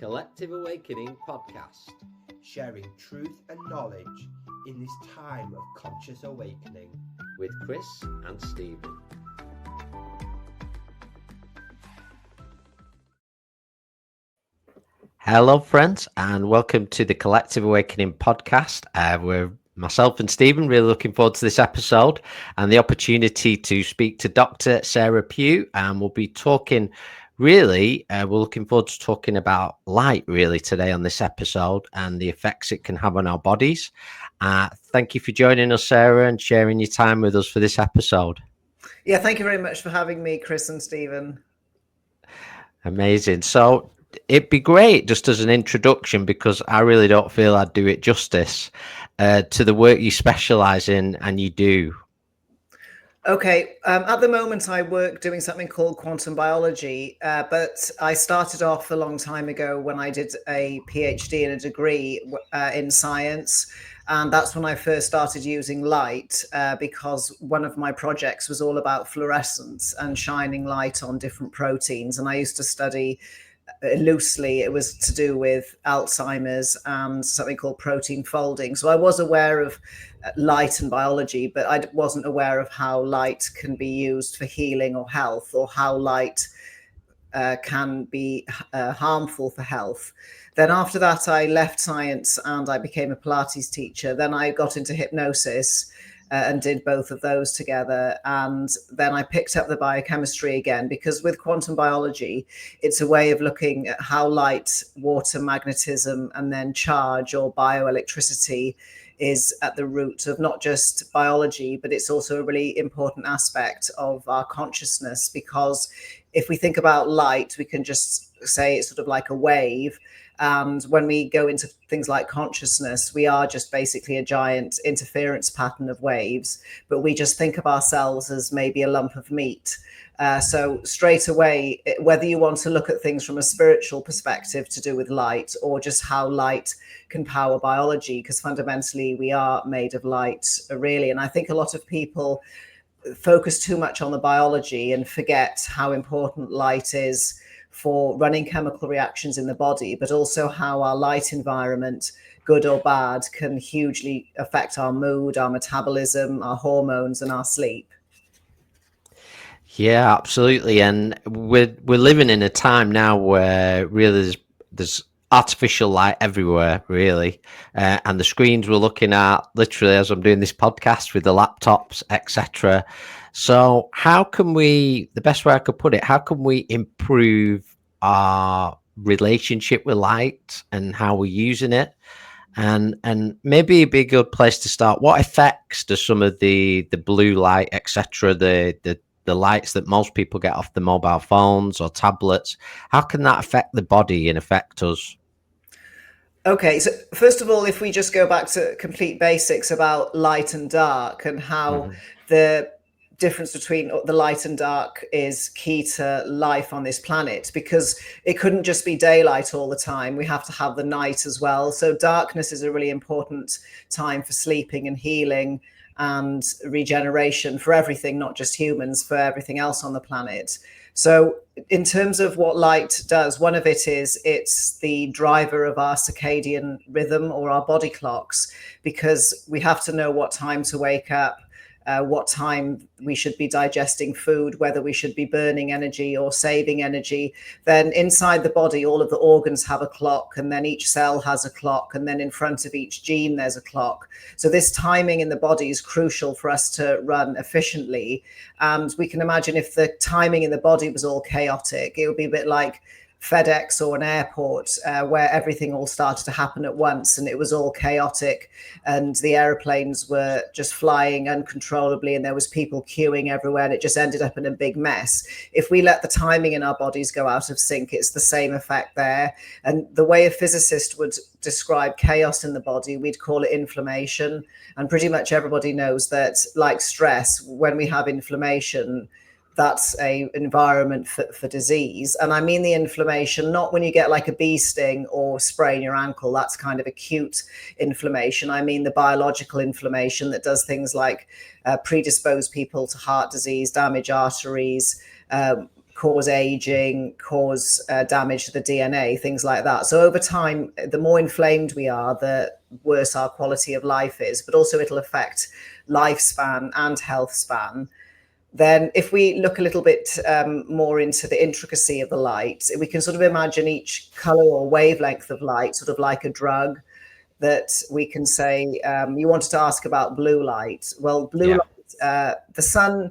Collective Awakening podcast, sharing truth and knowledge in this time of conscious awakening with Chris and Stephen. Hello friends, and welcome to the Collective Awakening podcast. We're myself and Stephen really looking forward to this episode and the opportunity to speak to Dr Sara Pugh, and we'll be talking we're looking forward to talking about light really today on this episode and the effects it can have on our bodies. Thank you for joining us, Sarah, and sharing your time with us for this episode. Yeah, thank you very much for having me, Chris and Stephen. Amazing. So it'd be great just as an introduction, because I really don't feel I'd do it justice, to the work you specialize in and you do. Okay, at the moment I work doing something called quantum biology, but I started off a long time ago when I did a PhD and a degree in science. And that's when I first started using light, because one of my projects was all about fluorescence and shining light on different proteins. And I used to study loosely, it was to do with Alzheimer's and something called protein folding. So I was aware of light and biology, but I wasn't aware of how light can be used for healing or health, or how light can be harmful for health. Then after that, I left science and I became a Pilates teacher. Then I got into hypnosis and did both of those together. And then I picked up the biochemistry again, because with quantum biology, it's a way of looking at how light, water, magnetism, and then charge or bioelectricity is at the root of not just biology, but it's also a really important aspect of our consciousness. Because if we think about light, we can just say it's sort of like a wave. And when we go into things like consciousness, we are just basically a giant interference pattern of waves, but we just think of ourselves as maybe a lump of meat. So straight away, whether you want to look at things from a spiritual perspective to do with light, or just how light can power biology, because fundamentally we are made of light, really. And I think a lot of people focus too much on the biology and forget how important light is for running chemical reactions in the body, but also how our light environment, good or bad, can hugely affect our mood, our metabolism, our hormones, and our sleep. Yeah, absolutely. And we're living in a time now where really there's artificial light everywhere, really, and the screens we're looking at literally as I'm doing this podcast with the laptops, etc. So how can we, the best way I could put it, how can we improve our relationship with light and how we're using it? And maybe it'd be a good place to start. What effects do some of the blue light, etc., the lights that most people get off the mobile phones or tablets, how can that affect the body and affect us? Okay, so first of all, if we just go back to complete basics about light and dark, and how the difference between the light and dark is key to life on this planet, because it couldn't just be daylight all the time. We have to have the night as well. So darkness is a really important time for sleeping and healing and regeneration for everything, not just humans, for everything else on the planet. So in terms of what light does, one of it is it's the driver of our circadian rhythm, or our body clocks, because we have to know what time to wake up, what time we should be digesting food, whether we should be burning energy or saving energy. Then inside the body, all of the organs have a clock, and then each cell has a clock, and then in front of each gene there's a clock. So this timing in the body is crucial for us to run efficiently. And we can imagine if the timing in the body was all chaotic, it would be a bit like FedEx or an airport, where everything all started to happen at once and it was all chaotic, and the airplanes were just flying uncontrollably and there was people queuing everywhere, and it just ended up in a big mess. If we let the timing in our bodies go out of sync, it's the same effect there. And the way a physicist would describe chaos in the body, we'd call it inflammation. And pretty much everybody knows that, like stress, when we have inflammation, that's a environment for disease. And I mean the inflammation, not when you get like a bee sting or sprain your ankle, that's kind of acute inflammation. I mean the biological inflammation that does things like predispose people to heart disease, damage arteries, cause aging, cause damage to the DNA, things like that. So over time, the more inflamed we are, the worse our quality of life is, but also it'll affect lifespan and health span. Then if we look a little bit more into the intricacy of the light, we can sort of imagine each color or wavelength of light sort of like a drug, that we can say, you wanted to ask about blue light. Well, blue light, the sun,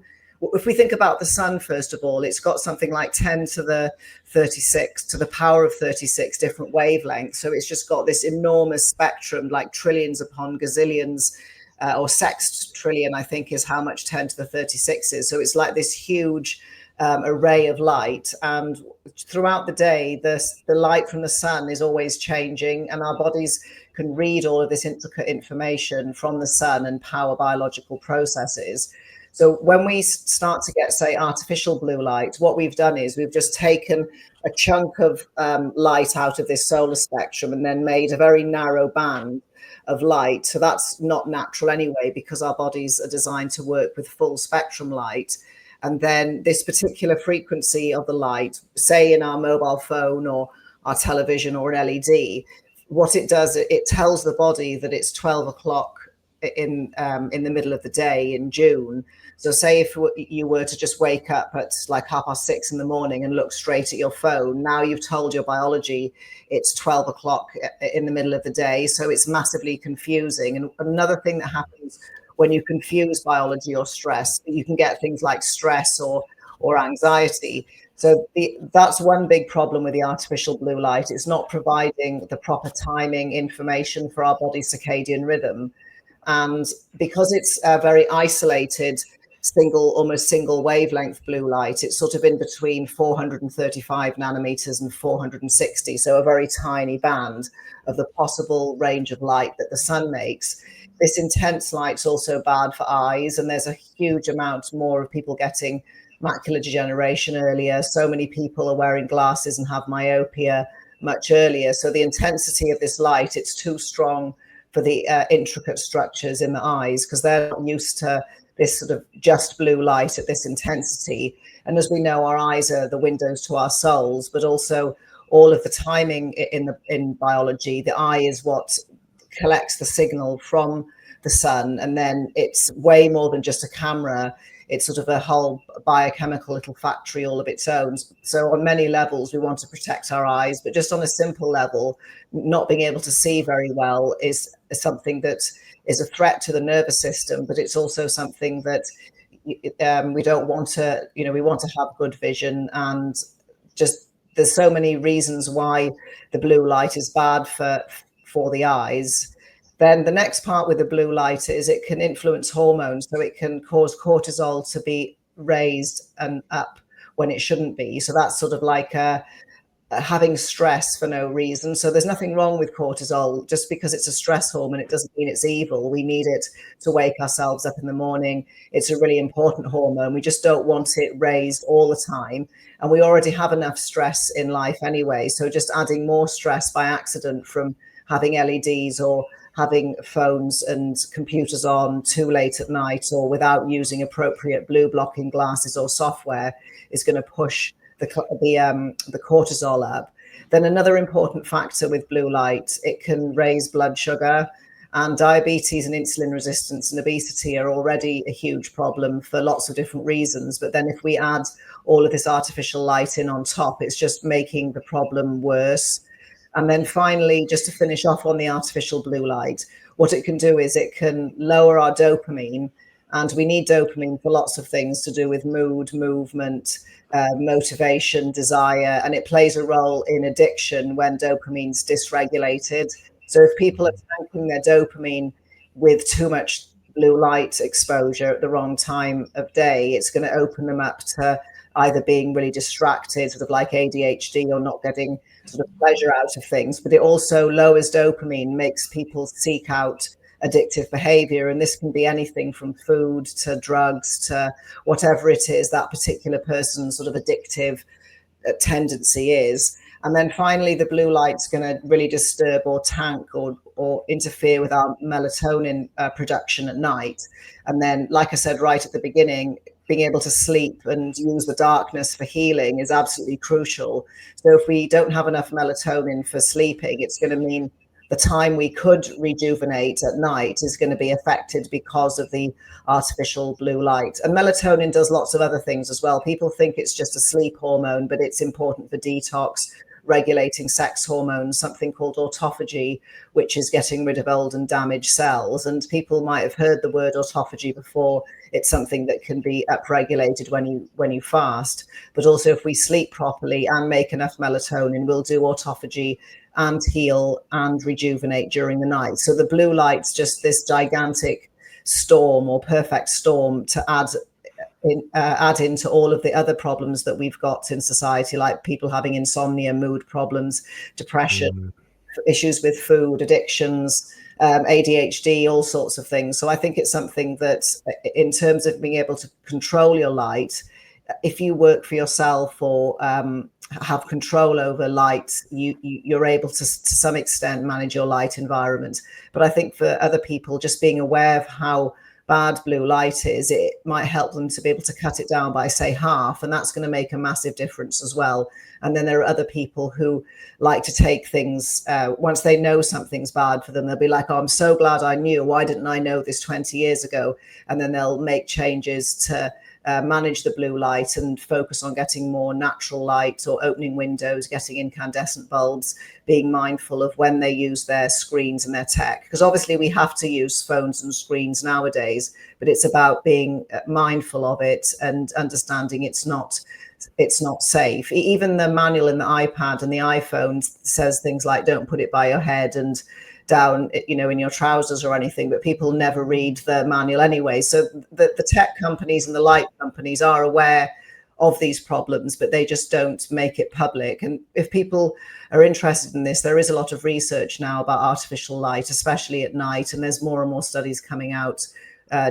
if we think about the sun, first of all, it's got something like 10 to the 36 to the power of 36 different wavelengths. So it's just got this enormous spectrum, like trillions upon gazillions, or sextillion, I think, is how much 10 to the 36 is. So it's like this huge array of light. And throughout the day, the light from the sun is always changing, and our bodies can read all of this intricate information from the sun and power biological processes. So when we start to get, say, artificial blue light, what we've done is we've just taken a chunk of light out of this solar spectrum and then made a very narrow band of light. So that's not natural anyway, because our bodies are designed to work with full spectrum light. And then this particular frequency of the light, say in our mobile phone or our television or an LED, what it does, it tells the body that it's 12 o'clock in the middle of the day in June. So say if you were to just wake up at like 6:30 in the morning and look straight at your phone, now you've told your biology it's 12 o'clock in the middle of the day. So it's massively confusing. And another thing that happens when you confuse biology or stress, you can get things like stress or anxiety. So that's one big problem with the artificial blue light. It's not providing the proper timing information for our body's circadian rhythm. And because it's a very isolated, almost single wavelength blue light, it's sort of in between 435 nanometers and 460. So a very tiny band of the possible range of light that the sun makes. This intense light's also bad for eyes, and there's a huge amount more of people getting macular degeneration earlier. So many people are wearing glasses and have myopia much earlier. So the intensity of this light, it's too strong for the intricate structures in the eyes, because they're not used to this sort of just blue light at this intensity. And as we know, our eyes are the windows to our souls, but also all of the timing in biology. The eye is what collects the signal from the sun, and then it's way more than just a camera. It's sort of a whole biochemical little factory all of its own. So on many levels, we want to protect our eyes, but just on a simple level, not being able to see very well is something that is a threat to the nervous system, but it's also something that we don't want to, we want to have good vision. And just there's so many reasons why the blue light is bad for the eyes. Then the next part with the blue light is it can influence hormones. So it can cause cortisol to be raised and up when it shouldn't be. So that's sort of like having stress for no reason. So there's nothing wrong with cortisol. Just because it's a stress hormone, it doesn't mean it's evil. We need it to wake ourselves up in the morning. It's a really important hormone. We just don't want it raised all the time. And we already have enough stress in life anyway. So just adding more stress by accident from having LEDs or having phones and computers on too late at night, or without using appropriate blue blocking glasses or software, is going to push the cortisol up. Then another important factor with blue light, it can raise blood sugar, and diabetes and insulin resistance and obesity are already a huge problem for lots of different reasons. But then if we add all of this artificial light in on top, it's just making the problem worse. And then finally, just to finish off on the artificial blue light, what it can do is it can lower our dopamine. And we need dopamine for lots of things to do with mood, movement, motivation, desire. And it plays a role in addiction when dopamine's dysregulated. So if people are tanking their dopamine with too much blue light exposure at the wrong time of day, it's going to open them up to either being really distracted, sort of like ADHD, or not getting sort of pleasure out of things. But it also lowers dopamine, makes people seek out addictive behavior. And this can be anything from food to drugs to whatever it is that particular person's sort of addictive tendency is. And then finally, the blue light's going to really disturb or tank or interfere with our melatonin production at night. And then, like I said right at the beginning, being able to sleep and use the darkness for healing is absolutely crucial. So if we don't have enough melatonin for sleeping, it's going to mean the time we could rejuvenate at night is going to be affected because of the artificial blue light. And melatonin does lots of other things as well. People think it's just a sleep hormone, but it's important for detox, regulating sex hormones, something called autophagy, which is getting rid of old and damaged cells. And people might have heard the word autophagy before. It's something that can be upregulated when you fast. But also if we sleep properly and make enough melatonin, we'll do autophagy and heal and rejuvenate during the night. So the blue light's just this gigantic storm or perfect storm to add into all of the other problems that we've got in society, like people having insomnia, mood problems, depression, issues with food, addictions, ADHD, all sorts of things. So I think it's something that, in terms of being able to control your light, if you work for yourself or have control over light, you're able to some extent manage your light environment. But I think for other people, just being aware of how bad blue light is, it might help them to be able to cut it down by, say, half, and that's going to make a massive difference as well. And then there are other people who like to take things, once they know something's bad for them, they'll be like, oh, I'm so glad I knew. Why didn't I know this 20 years ago? And then they'll make changes to manage the blue light and focus on getting more natural light, or opening windows, getting incandescent bulbs, being mindful of when they use their screens and their tech. Because obviously we have to use phones and screens nowadays, but it's about being mindful of it and understanding it's not safe. Even the manual in the iPad and the iPhone says things like, don't put it by your head and down, in your trousers or anything, but people never read the manual anyway. So the tech companies and the light companies are aware of these problems, but they just don't make it public. And if people are interested in this, there is a lot of research now about artificial light, especially at night, and there's more and more studies coming out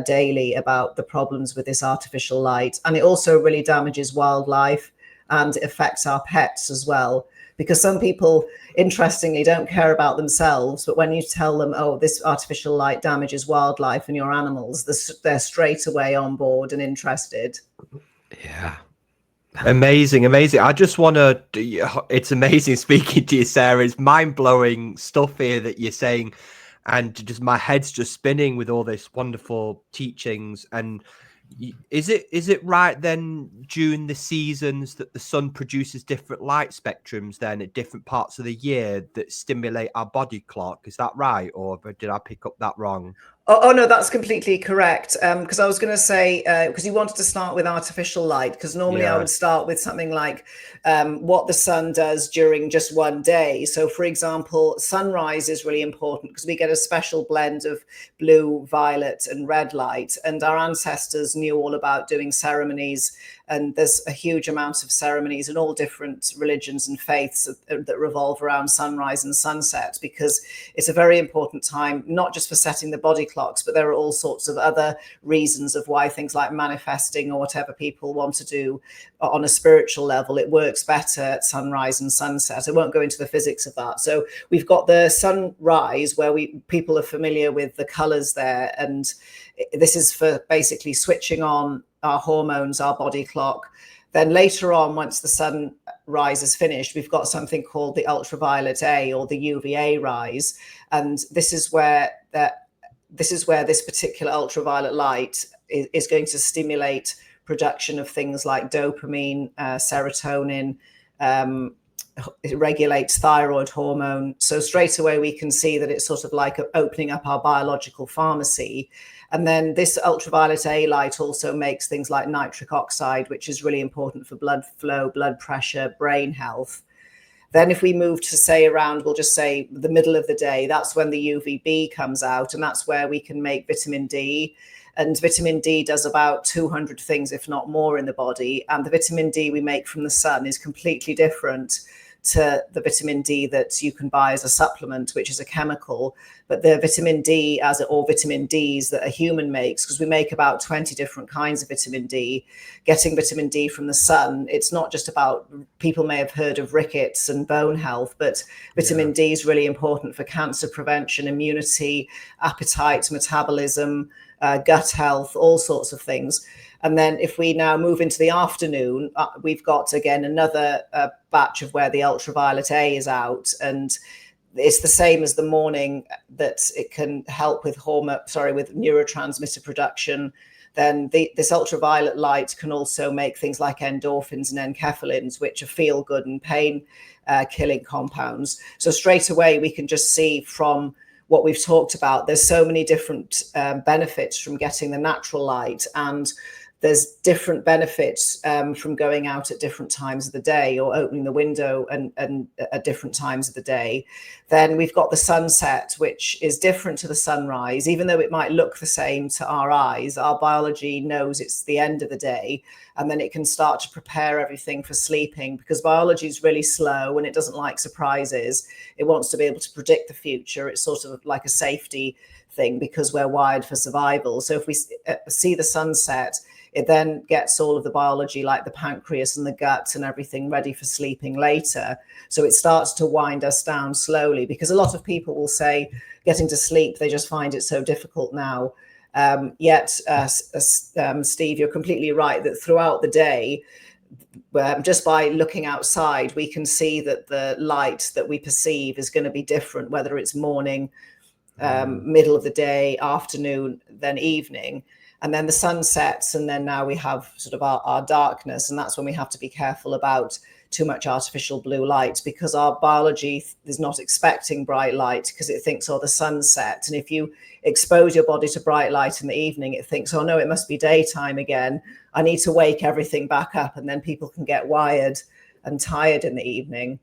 daily about the problems with this artificial light. And it also really damages wildlife, and it affects our pets as well. Because some people, interestingly, don't care about themselves, but when you tell them, oh, this artificial light damages wildlife and your animals, they're straight away on board and interested. Yeah. Amazing. I just want to, it's amazing speaking to you, Sarah. It's mind-blowing stuff here that you're saying, and just my head's just spinning with all this wonderful teachings. And is it right then, during the seasons, that the sun produces different light spectrums then at different parts of the year that stimulate our body clock? Is that right, or did I pick up that wrong? Oh no, that's completely correct. Because I was going to say, because you wanted to start with artificial light, because normally I would start with something like what the sun does during just one day. So, for example, sunrise is really important because we get a special blend of blue, violet, and red light. And our ancestors knew all about doing ceremonies. And there's a huge amount of ceremonies in all different religions and faiths that revolve around sunrise and sunset, because it's a very important time, not just for setting the body clocks, but there are all sorts of other reasons of why things like manifesting or whatever people want to do on a spiritual level, it works better at sunrise and sunset. I won't go into the physics of that. So we've got the sunrise, where people are familiar with the colors there. And this is for basically switching on our hormones, our body clock. Then later on, once the sunrise is finished, we've got something called the ultraviolet A, or the UVA rise. And this is where this particular ultraviolet light is going to stimulate production of things like dopamine, serotonin. It regulates thyroid hormone. So straight away we can see that it's sort of like opening up our biological pharmacy. And then this ultraviolet A light also makes things like nitric oxide, which is really important for blood flow, blood pressure, brain health. Then if we move to, say, around, we'll just say the middle of the day, that's when the UVB comes out, and that's where we can make vitamin D. And vitamin D does about 200 things, if not more, in the body. And the vitamin D we make from the sun is completely different to the vitamin D that you can buy as a supplement, which is a chemical. But the vitamin D or vitamin Ds that a human makes, because we make about 20 different kinds of vitamin D, getting vitamin D from the sun, it's not just about, people may have heard of rickets and bone health, but vitamin D is really important for cancer prevention, immunity, appetite, metabolism, gut health, all sorts of things. And then if we now move into the afternoon, we've got again another batch of where the ultraviolet A is out, and it's the same as the morning, that it can help with with neurotransmitter production. Then this ultraviolet light can also make things like endorphins and enkephalins, which are feel good and pain killing compounds. So straight away we can just see from what we've talked about, there's so many different benefits from getting the natural light, and there's different benefits from going out at different times of the day, or opening the window and at different times of the day. Then we've got the sunset, which is different to the sunrise. Even though it might look the same to our eyes, our biology knows it's the end of the day, and then it can start to prepare everything for sleeping, because biology is really slow and it doesn't like surprises. It wants to be able to predict the future. It's sort of like a safety thing, because we're wired for survival. So if we see the sunset, it then gets all of the biology, like the pancreas and the gut and everything, ready for sleeping later. So it starts to wind us down slowly, because a lot of people will say getting to sleep, they just find it so difficult now. Yet, Steve, you're completely right that throughout the day, just by looking outside, we can see that the light that we perceive is going to be different, whether it's morning, middle of the day, afternoon, then evening. And then the sun sets, and then now we have sort of our darkness. And that's when we have to be careful about too much artificial blue light, because our biology is not expecting bright light, because it thinks, oh, the sun's set. And if you expose your body to bright light in the evening, it thinks, oh no, it must be daytime again. I need to wake everything back up. And then people can get wired and tired in the evening.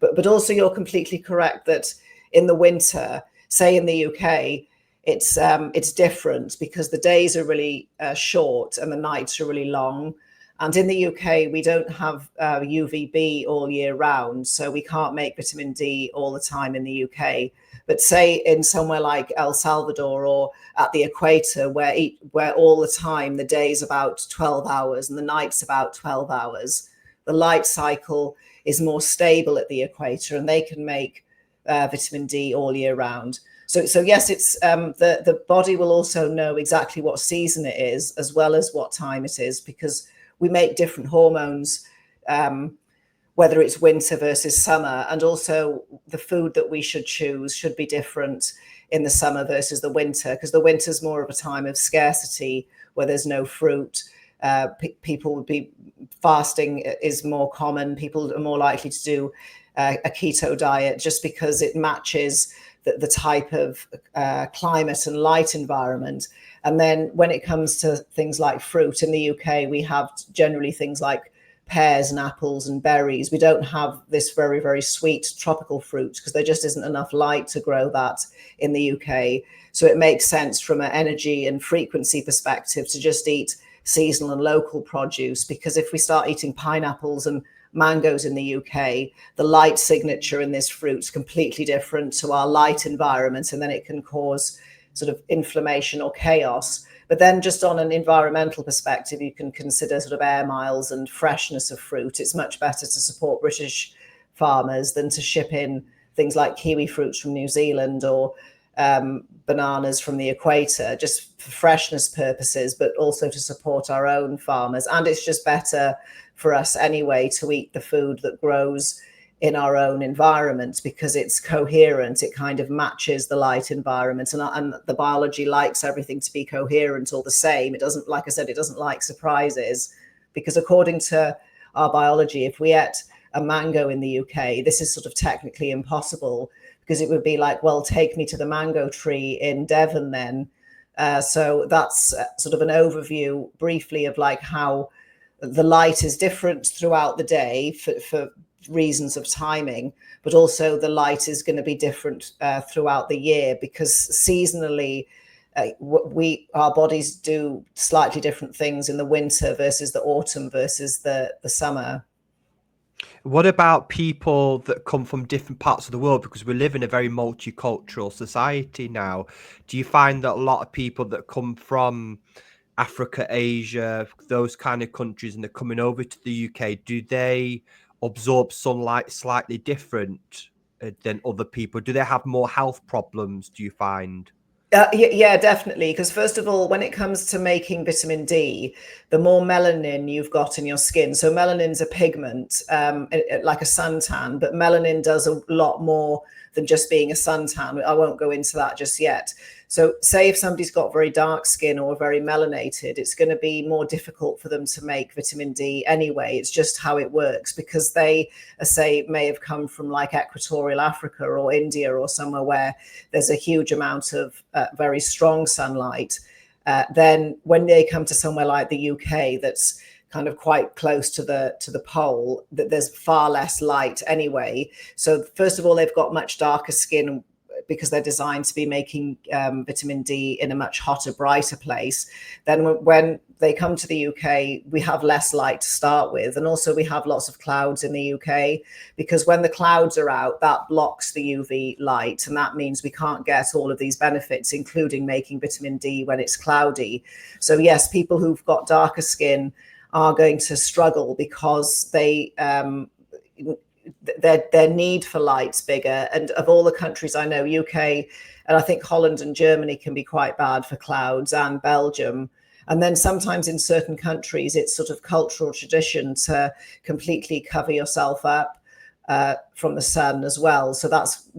But also you're completely correct that in the winter, say in the UK, it's different, because the days are really short and the nights are really long. And in the UK, we don't have UVB all year round, so we can't make vitamin D all the time in the UK. But say in somewhere like El Salvador or at the equator, where all the time the day's about 12 hours and the night's about 12 hours, the light cycle is more stable at the equator, and they can make vitamin D all year round. So yes, it's the body will also know exactly what season it is, as well as what time it is, because we make different hormones, whether it's winter versus summer, and also the food that we should choose should be different in the summer versus the winter, because the winter is more of a time of scarcity where there's no fruit. People would be fasting is more common. People are more likely to do a keto diet, just because it matches the type of climate and light environment. And then when it comes to things like fruit, in the UK, we have generally things like pears and apples and berries. We don't have this very, very sweet tropical fruit, because there just isn't enough light to grow that in the UK. So it makes sense from an energy and frequency perspective to just eat seasonal and local produce, because if we start eating pineapples and mangoes in the UK, the light signature in this fruit is completely different to our light environment, and then it can cause sort of inflammation or chaos. But then just on an environmental perspective, you can consider sort of air miles and freshness of fruit. It's much better to support British farmers than to ship in things like kiwi fruits from New Zealand or bananas from the equator, just for freshness purposes, but also to support our own farmers. And it's just better for us anyway to eat the food that grows in our own environment, because it's coherent. It kind of matches the light environment, and the biology likes everything to be coherent or the same. It doesn't, like I said, it doesn't like surprises, because according to our biology, if we ate a mango in the UK, this is sort of technically impossible, because it would be like, well, take me to the mango tree in Devon then. So that's sort of an overview briefly of like how the light is different throughout the day for reasons of timing, but also the light is going to be different throughout the year, because seasonally our bodies do slightly different things in the winter versus the autumn versus the summer. What about people that come from different parts of the world? Because we live in a very multicultural society now. Do you find that a lot of people that come from Africa, Asia, those kind of countries, and they're coming over to the UK, do they absorb sunlight slightly different than other people? Do they have more health problems, do you find? Yeah, definitely. Because first of all, when it comes to making vitamin D, the more melanin you've got in your skin. So melanin's a pigment, like a suntan, but melanin does a lot more than just being a suntan. I won't go into that just yet. So say if somebody's got very dark skin or very melanated, it's going to be more difficult for them to make vitamin D anyway. It's just how it works, because they, say, may have come from like equatorial Africa or India or somewhere where there's a huge amount of very strong sunlight. Then when they come to somewhere like the UK, that's kind of quite close to the pole, that there's far less light anyway. So first of all, they've got much darker skin because they're designed to be making vitamin D in a much hotter, brighter place. Then when they come to the UK, we have less light to start with. And also we have lots of clouds in the UK, because when the clouds are out, that blocks the UV light. And that means we can't get all of these benefits, including making vitamin D when it's cloudy. So yes, people who've got darker skin are going to struggle because they their need for light's bigger. And of all the countries I know, UK and I think Holland and Germany can be quite bad for clouds, and Belgium. And then sometimes in certain countries, it's sort of cultural tradition to completely cover yourself up from the sun as well. So that's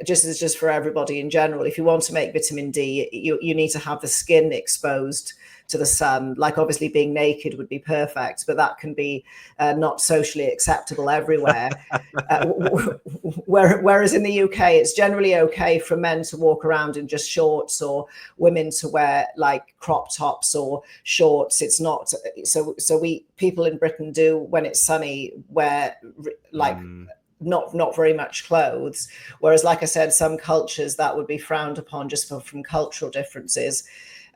just for everybody in general. If you want to make vitamin D, you need to have the skin exposed to the sun. Like obviously being naked would be perfect, but that can be not socially acceptable everywhere. Whereas in the UK, it's generally okay for men to walk around in just shorts, or women to wear like crop tops or shorts. It's not so we people in Britain do, when it's sunny, wear like not very much clothes, whereas like I said, some cultures that would be frowned upon just from cultural differences.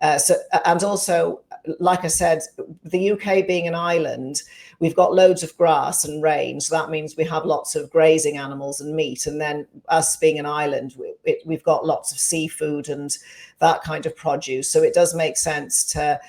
And also, like I said, the UK being an island, we've got loads of grass and rain. So that means we have lots of grazing animals and meat. And then us being an island, we've got lots of seafood and that kind of produce. So it does make sense to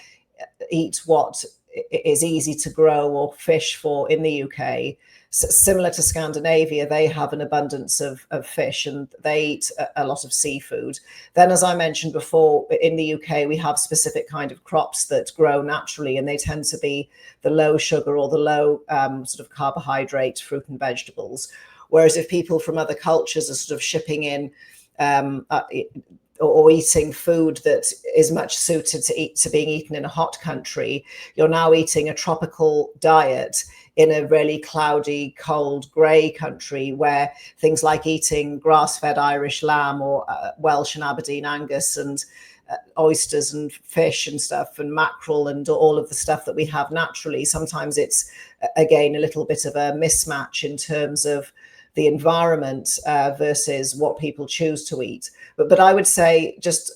eat what is easy to grow or fish for in the UK. Similar to Scandinavia, they have an abundance of fish and they eat a lot of seafood. Then, as I mentioned before, in the UK, we have specific kind of crops that grow naturally, and they tend to be the low sugar or the low sort of carbohydrate fruit and vegetables. Whereas if people from other cultures are sort of shipping in or eating food that is much suited to being eaten in a hot country, you're now eating a tropical diet in a really cloudy, cold, grey country, where things like eating grass-fed Irish lamb or Welsh and Aberdeen Angus and oysters and fish and stuff and mackerel and all of the stuff that we have naturally, sometimes it's, again, a little bit of a mismatch in terms of the environment versus what people choose to eat. But I would say just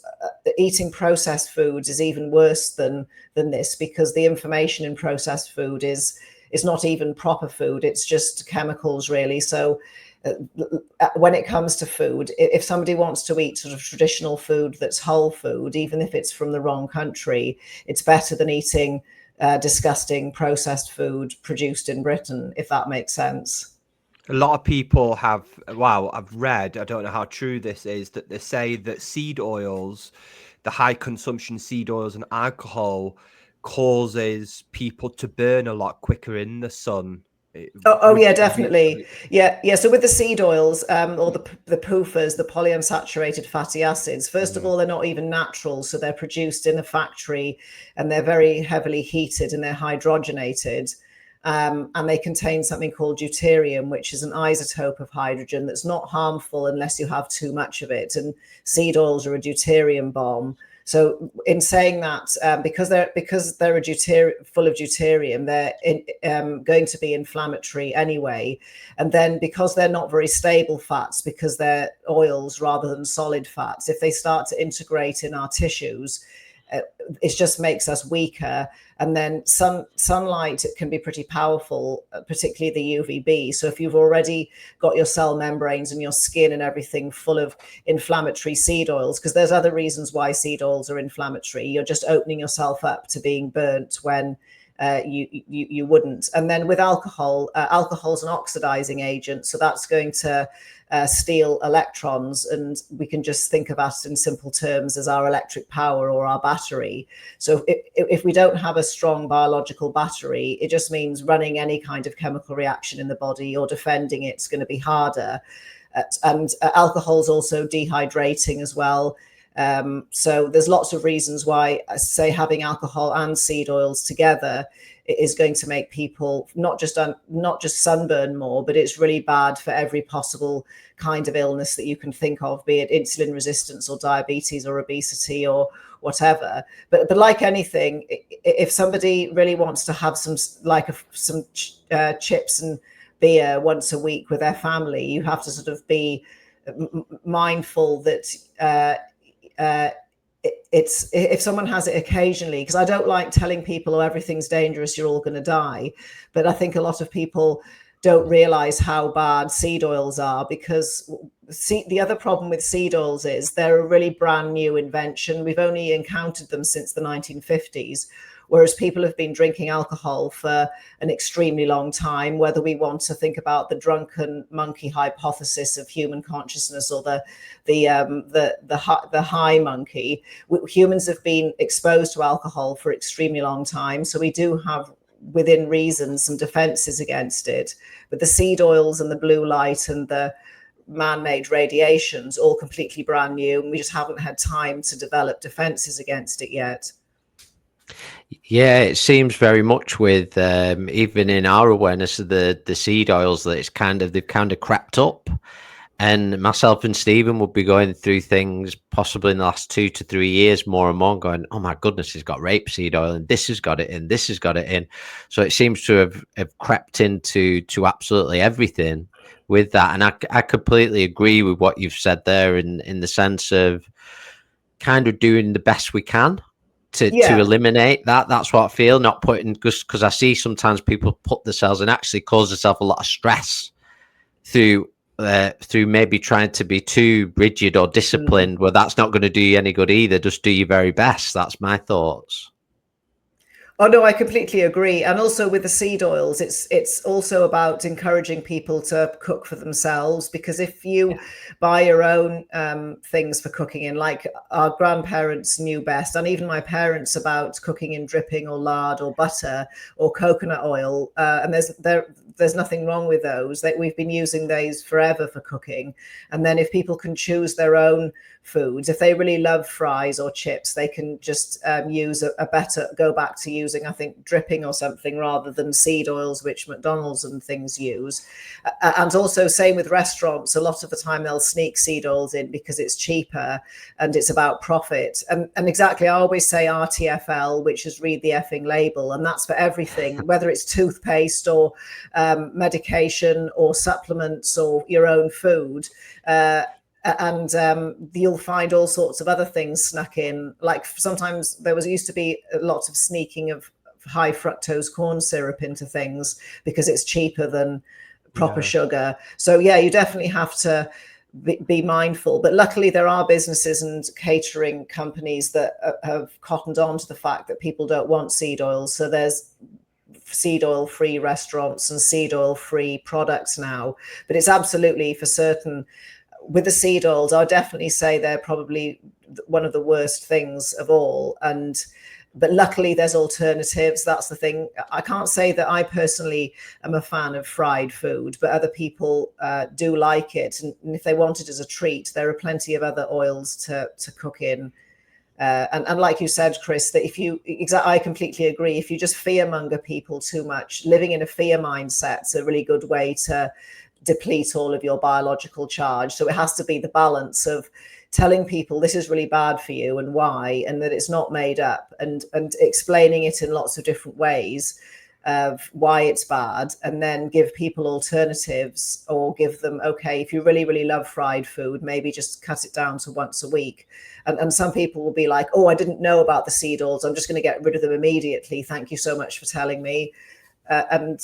eating processed foods is even worse than this, because the information in processed food is not even proper food. It's just chemicals, really. So when it comes to food, if somebody wants to eat sort of traditional food that's whole food, even if it's from the wrong country, it's better than eating disgusting processed food produced in Britain, if that makes sense. A lot of people have, I've read, I don't know how true this is, that they say that seed oils, the high consumption seed oils and alcohol causes people to burn a lot quicker in the sun. Yeah, definitely. Yeah. So with the seed oils or the PUFAs, the polyunsaturated fatty acids, first of all, they're not even natural. So they're produced in a factory and they're very heavily heated and they're hydrogenated. And they contain something called deuterium, which is an isotope of hydrogen that's not harmful unless you have too much of it. And seed oils are a deuterium bomb. So in saying that, because they're full of deuterium, they're going to be inflammatory anyway. And then because they're not very stable fats, because they're oils rather than solid fats, if they start to integrate in our tissues, it just makes us weaker. And then sunlight can be pretty powerful, particularly the UVB. So if you've already got your cell membranes and your skin and everything full of inflammatory seed oils, because there's other reasons why seed oils are inflammatory, you're just opening yourself up to being burnt when you wouldn't. And then with alcohol, alcohol's an oxidizing agent, so that's going to steal electrons, and we can just think of us in simple terms as our electric power or our battery. So if we don't have a strong biological battery, it just means running any kind of chemical reaction in the body or defending it's going to be harder. And alcohol is also dehydrating as well. So there's lots of reasons why I say having alcohol and seed oils together is going to make people not just sunburn more, but it's really bad for every possible kind of illness that you can think of, be it insulin resistance or diabetes or obesity or whatever. But like anything, if somebody really wants to have some chips and beer once a week with their family, you have to sort of be mindful that it's if someone has it occasionally, because I don't like telling people, oh, everything's dangerous, you're all going to die. But I think a lot of people don't realize how bad seed oils are, because the other problem with seed oils is they're a really brand new invention. We've only encountered them since the 1950s. Whereas people have been drinking alcohol for an extremely long time, whether we want to think about the drunken monkey hypothesis of human consciousness or the high monkey. Humans have been exposed to alcohol for extremely long time. So we do have, within reason, some defenses against it. But the seed oils and the blue light and the man-made radiations, all completely brand new. And we just haven't had time to develop defenses against it yet. Yeah, it seems very much with even in our awareness of the seed oils that they've kind of crept up, and myself and Stephen would be going through things possibly in the last 2 to 3 years more and more, going, oh my goodness, he's got rapeseed oil and this has got it in, this has got it in. So it seems to have crept into absolutely everything with that. And I completely agree with what you've said there in the sense of kind of doing the best we can to eliminate that. That's what I feel, not putting, because I see sometimes people put themselves and actually cause themselves a lot of stress through maybe trying to be too rigid or disciplined. Well, that's not going to do you any good either. Just do your very best. That's my thoughts. Oh no, I completely agree. And also with the seed oils, it's also about encouraging people to cook for themselves, because if you buy your own things for cooking in, like our grandparents knew best, and even my parents, about cooking in dripping or lard or butter or coconut oil, and there's nothing wrong with those. That we've been using those forever for cooking. And then if people can choose their own foods, if they really love fries or chips, they can just go back to using, I think, dripping or something rather than seed oils, which McDonald's and things use. And also same with restaurants, a lot of the time they'll sneak seed oils in because it's cheaper and it's about profit. And exactly, I always say RTFL, which is read the effing label, and that's for everything, whether it's toothpaste or medication or supplements or your own food. And you'll find all sorts of other things snuck in. Like sometimes there used to be lots of sneaking of high fructose corn syrup into things because it's cheaper than proper sugar. So yeah, you definitely have to be mindful. But luckily there are businesses and catering companies that have cottoned on to the fact that people don't want seed oils. So there's seed oil free restaurants and seed oil free products now. But it's absolutely for certain. With the seed oils, I would definitely say they're probably one of the worst things of all. But luckily there's alternatives. That's the thing. I can't say that I personally am a fan of fried food, but other people do like it. And if they want it as a treat, there are plenty of other oils to cook in. And like you said, Chris, that I completely agree. If you just fearmonger people too much, living in a fear mindset's a really good way to deplete all of your biological charge. So it has to be the balance of telling people this is really bad for you and why, and that it's not made up, and explaining it in lots of different ways of why it's bad, and then give people alternatives, or give them, okay, if you really, really love fried food, maybe just cut it down to once a week. And some people will be like, oh, I didn't know about the seed oils, I'm just going to get rid of them immediately. Thank you so much for telling me. And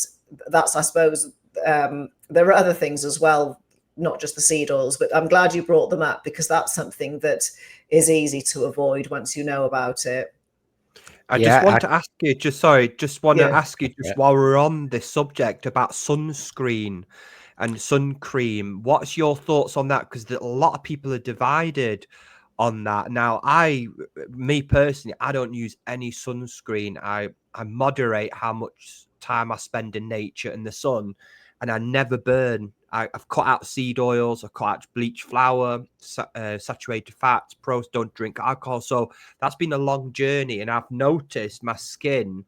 that's, I suppose, there are other things as well, not just the seed oils, but I'm glad you brought them up, because that's something that is easy to avoid once you know about it. I Yeah, just want to ask you, just want to Yeah. ask you, just while we're on this subject about sunscreen and sun cream, what's your thoughts on that? Because a lot of people are divided on that. Now, me personally, I don't use any sunscreen. I moderate how much time I spend in nature and the sun, and I never burn. I've cut out seed oils, I've cut out bleach flour, saturated fats, pros, don't drink alcohol. So that's been a long journey, and I've noticed my skin,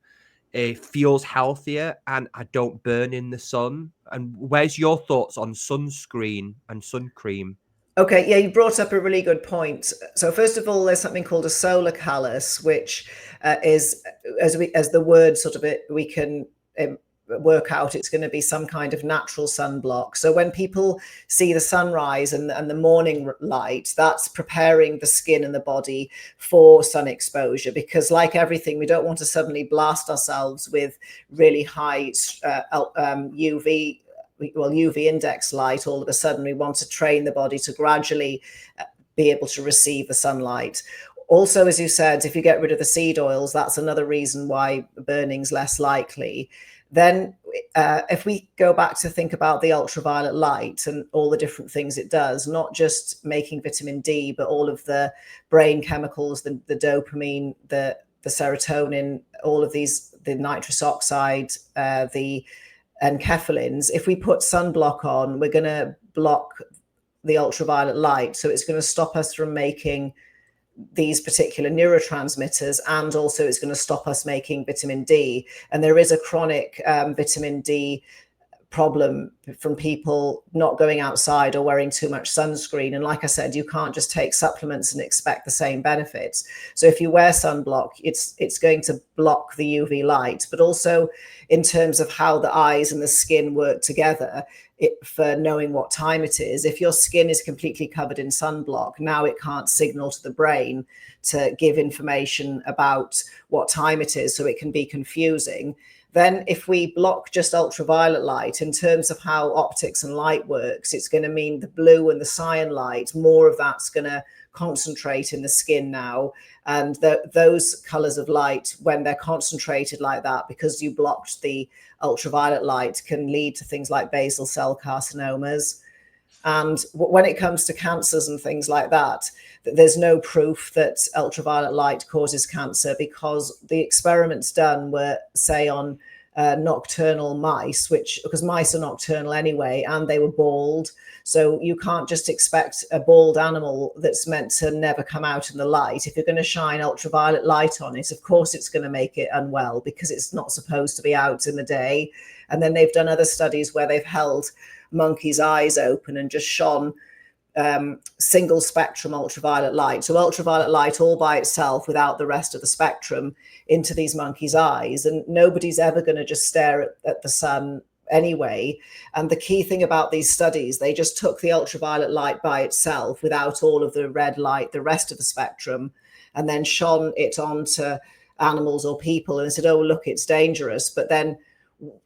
it feels healthier and I don't burn in the sun. And where's your thoughts on sunscreen and sun cream? Okay, yeah, you brought up a really good point. So first of all, there's something called a solar callus, which is, as the word sort of we can work out, it's going to be some kind of natural sunblock. So when people see the sunrise and the morning light, that's preparing the skin and the body for sun exposure, because like everything, we don't want to suddenly blast ourselves with really high UV index light. All of a sudden, we want to train the body to gradually be able to receive the sunlight. Also, as you said, if you get rid of the seed oils, that's another reason why burning's less likely. Then if we go back to think about the ultraviolet light and all the different things it does, not just making vitamin D, but all of the brain chemicals, the dopamine, the serotonin, all of these, the nitrous oxide, and enkephalins. If we put sunblock on, we're going to block the ultraviolet light. So it's going to stop us from making these particular neurotransmitters, and also it's going to stop us making vitamin D. And there is a chronic vitamin D problem from people not going outside or wearing too much sunscreen. And like I said, you can't just take supplements and expect the same benefits. So if you wear sunblock, it's going to block the UV light, but also in terms of how the eyes and the skin work together, for knowing what time it is. If your skin is completely covered in sunblock, now it can't signal to the brain to give information about what time it is, so it can be confusing. Then if we block just ultraviolet light, in terms of how optics and light works, it's going to mean the blue and the cyan light, more of that's going to concentrate in the skin now. And those colors of light, when they're concentrated like that, because you blocked the ultraviolet light, can lead to things like basal cell carcinomas. And when it comes to cancers and things like that, there's no proof that ultraviolet light causes cancer, because the experiments done were, say, on nocturnal mice, because mice are nocturnal anyway, and they were bald. So you can't just expect a bald animal that's meant to never come out in the light. If you're going to shine ultraviolet light on it, of course it's going to make it unwell, because it's not supposed to be out in the day. And then they've done other studies where they've held monkeys' eyes open and just shone single spectrum ultraviolet light. So ultraviolet light all by itself without the rest of the spectrum into these monkeys' eyes. And nobody's ever going to just stare at the sun anyway. And the key thing about these studies, they just took the ultraviolet light by itself without all of the red light, the rest of the spectrum, and then shone it onto animals or people and said, oh, look, it's dangerous. But then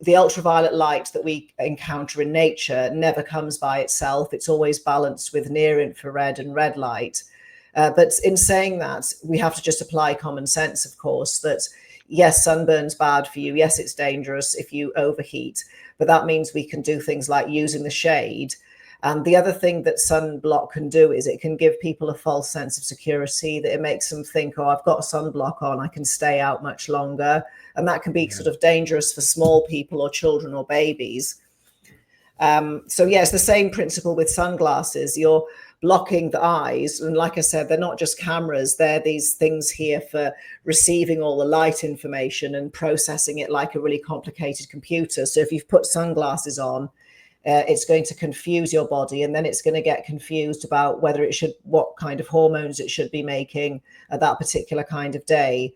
the ultraviolet light that we encounter in nature never comes by itself. It's always balanced with near infrared and red light. But in saying that, we have to just apply common sense, of course, that yes, sunburn's bad for you. Yes, it's dangerous if you overheat, but that means we can do things like using the shade. And the other thing that sunblock can do is it can give people a false sense of security, that it makes them think, oh, I've got a sunblock on, I can stay out much longer. And that can be sort of dangerous for small people or children or babies. So yeah, it's the same principle with sunglasses. You're blocking the eyes. And like I said, they're not just cameras. They're these things here for receiving all the light information and processing it like a really complicated computer. So if you've put sunglasses on, it's going to confuse your body, and then it's going to get confused about whether it should, what kind of hormones it should be making at that particular kind of day.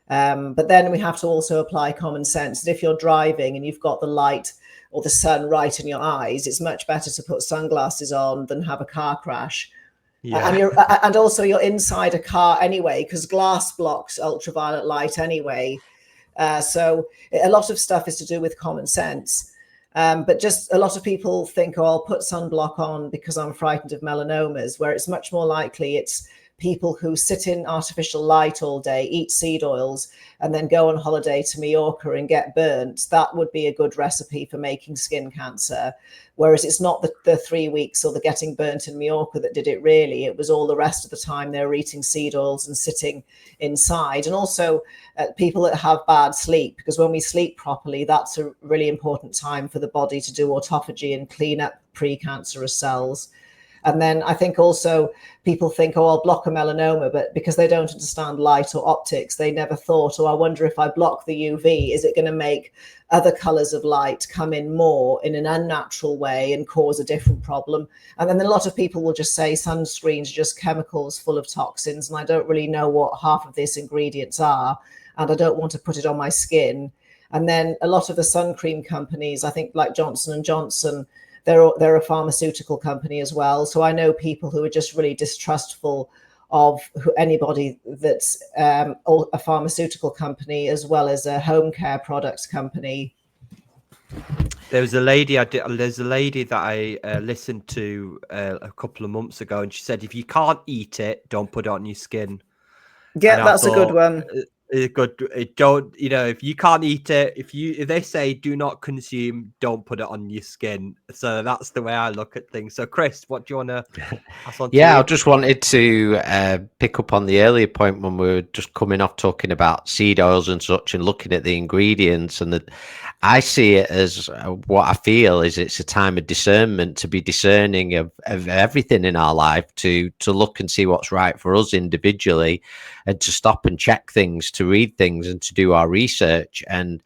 But then we have to also apply common sense, that if you're driving and you've got the light or the sun right in your eyes, it's much better to put sunglasses on than have a car crash. Yeah. And also you're inside a car anyway, because glass blocks ultraviolet light anyway. So a lot of stuff is to do with common sense. But just a lot of people think, oh, I'll put sunblock on because I'm frightened of melanomas, where it's much more likely it's people who sit in artificial light all day, eat seed oils, and then go on holiday to Mallorca and get burnt, that would be a good recipe for making skin cancer. Whereas it's not the 3 weeks or the getting burnt in Mallorca that did it really. It was all the rest of the time they were eating seed oils and sitting inside. And also people that have bad sleep, because when we sleep properly, that's a really important time for the body to do autophagy and clean up precancerous cells. And then I think also people think, oh, I'll block a melanoma, but because they don't understand light or optics, they never thought, oh, I wonder if I block the UV, is it going to make other colors of light come in more in an unnatural way and cause a different problem? And then a lot of people will just say sunscreens are just chemicals full of toxins, and I don't really know what half of these ingredients are, and I don't want to put it on my skin. And then a lot of the sun cream companies, I think like Johnson & Johnson, they're a pharmaceutical company as well. So I know people who are just really distrustful of anybody that's a pharmaceutical company as well as a home care products company. There's a lady that I listened to a couple of months ago, and she said, if you can't eat it, don't put it on your skin. Yeah, that's a good one. Good. Don't, if you can't eat it, if they say do not consume, don't put it on your skin. So that's the way I look at things. So Chris, what do you want to pass on? Yeah, I just wanted to pick up on the earlier point when we were just coming off talking about seed oils and such and looking at the ingredients, and that I see it as what I feel is it's a time of discernment, to be discerning of everything in our life, to look and see what's right for us individually, and to stop and check things, to read things and to do our research. And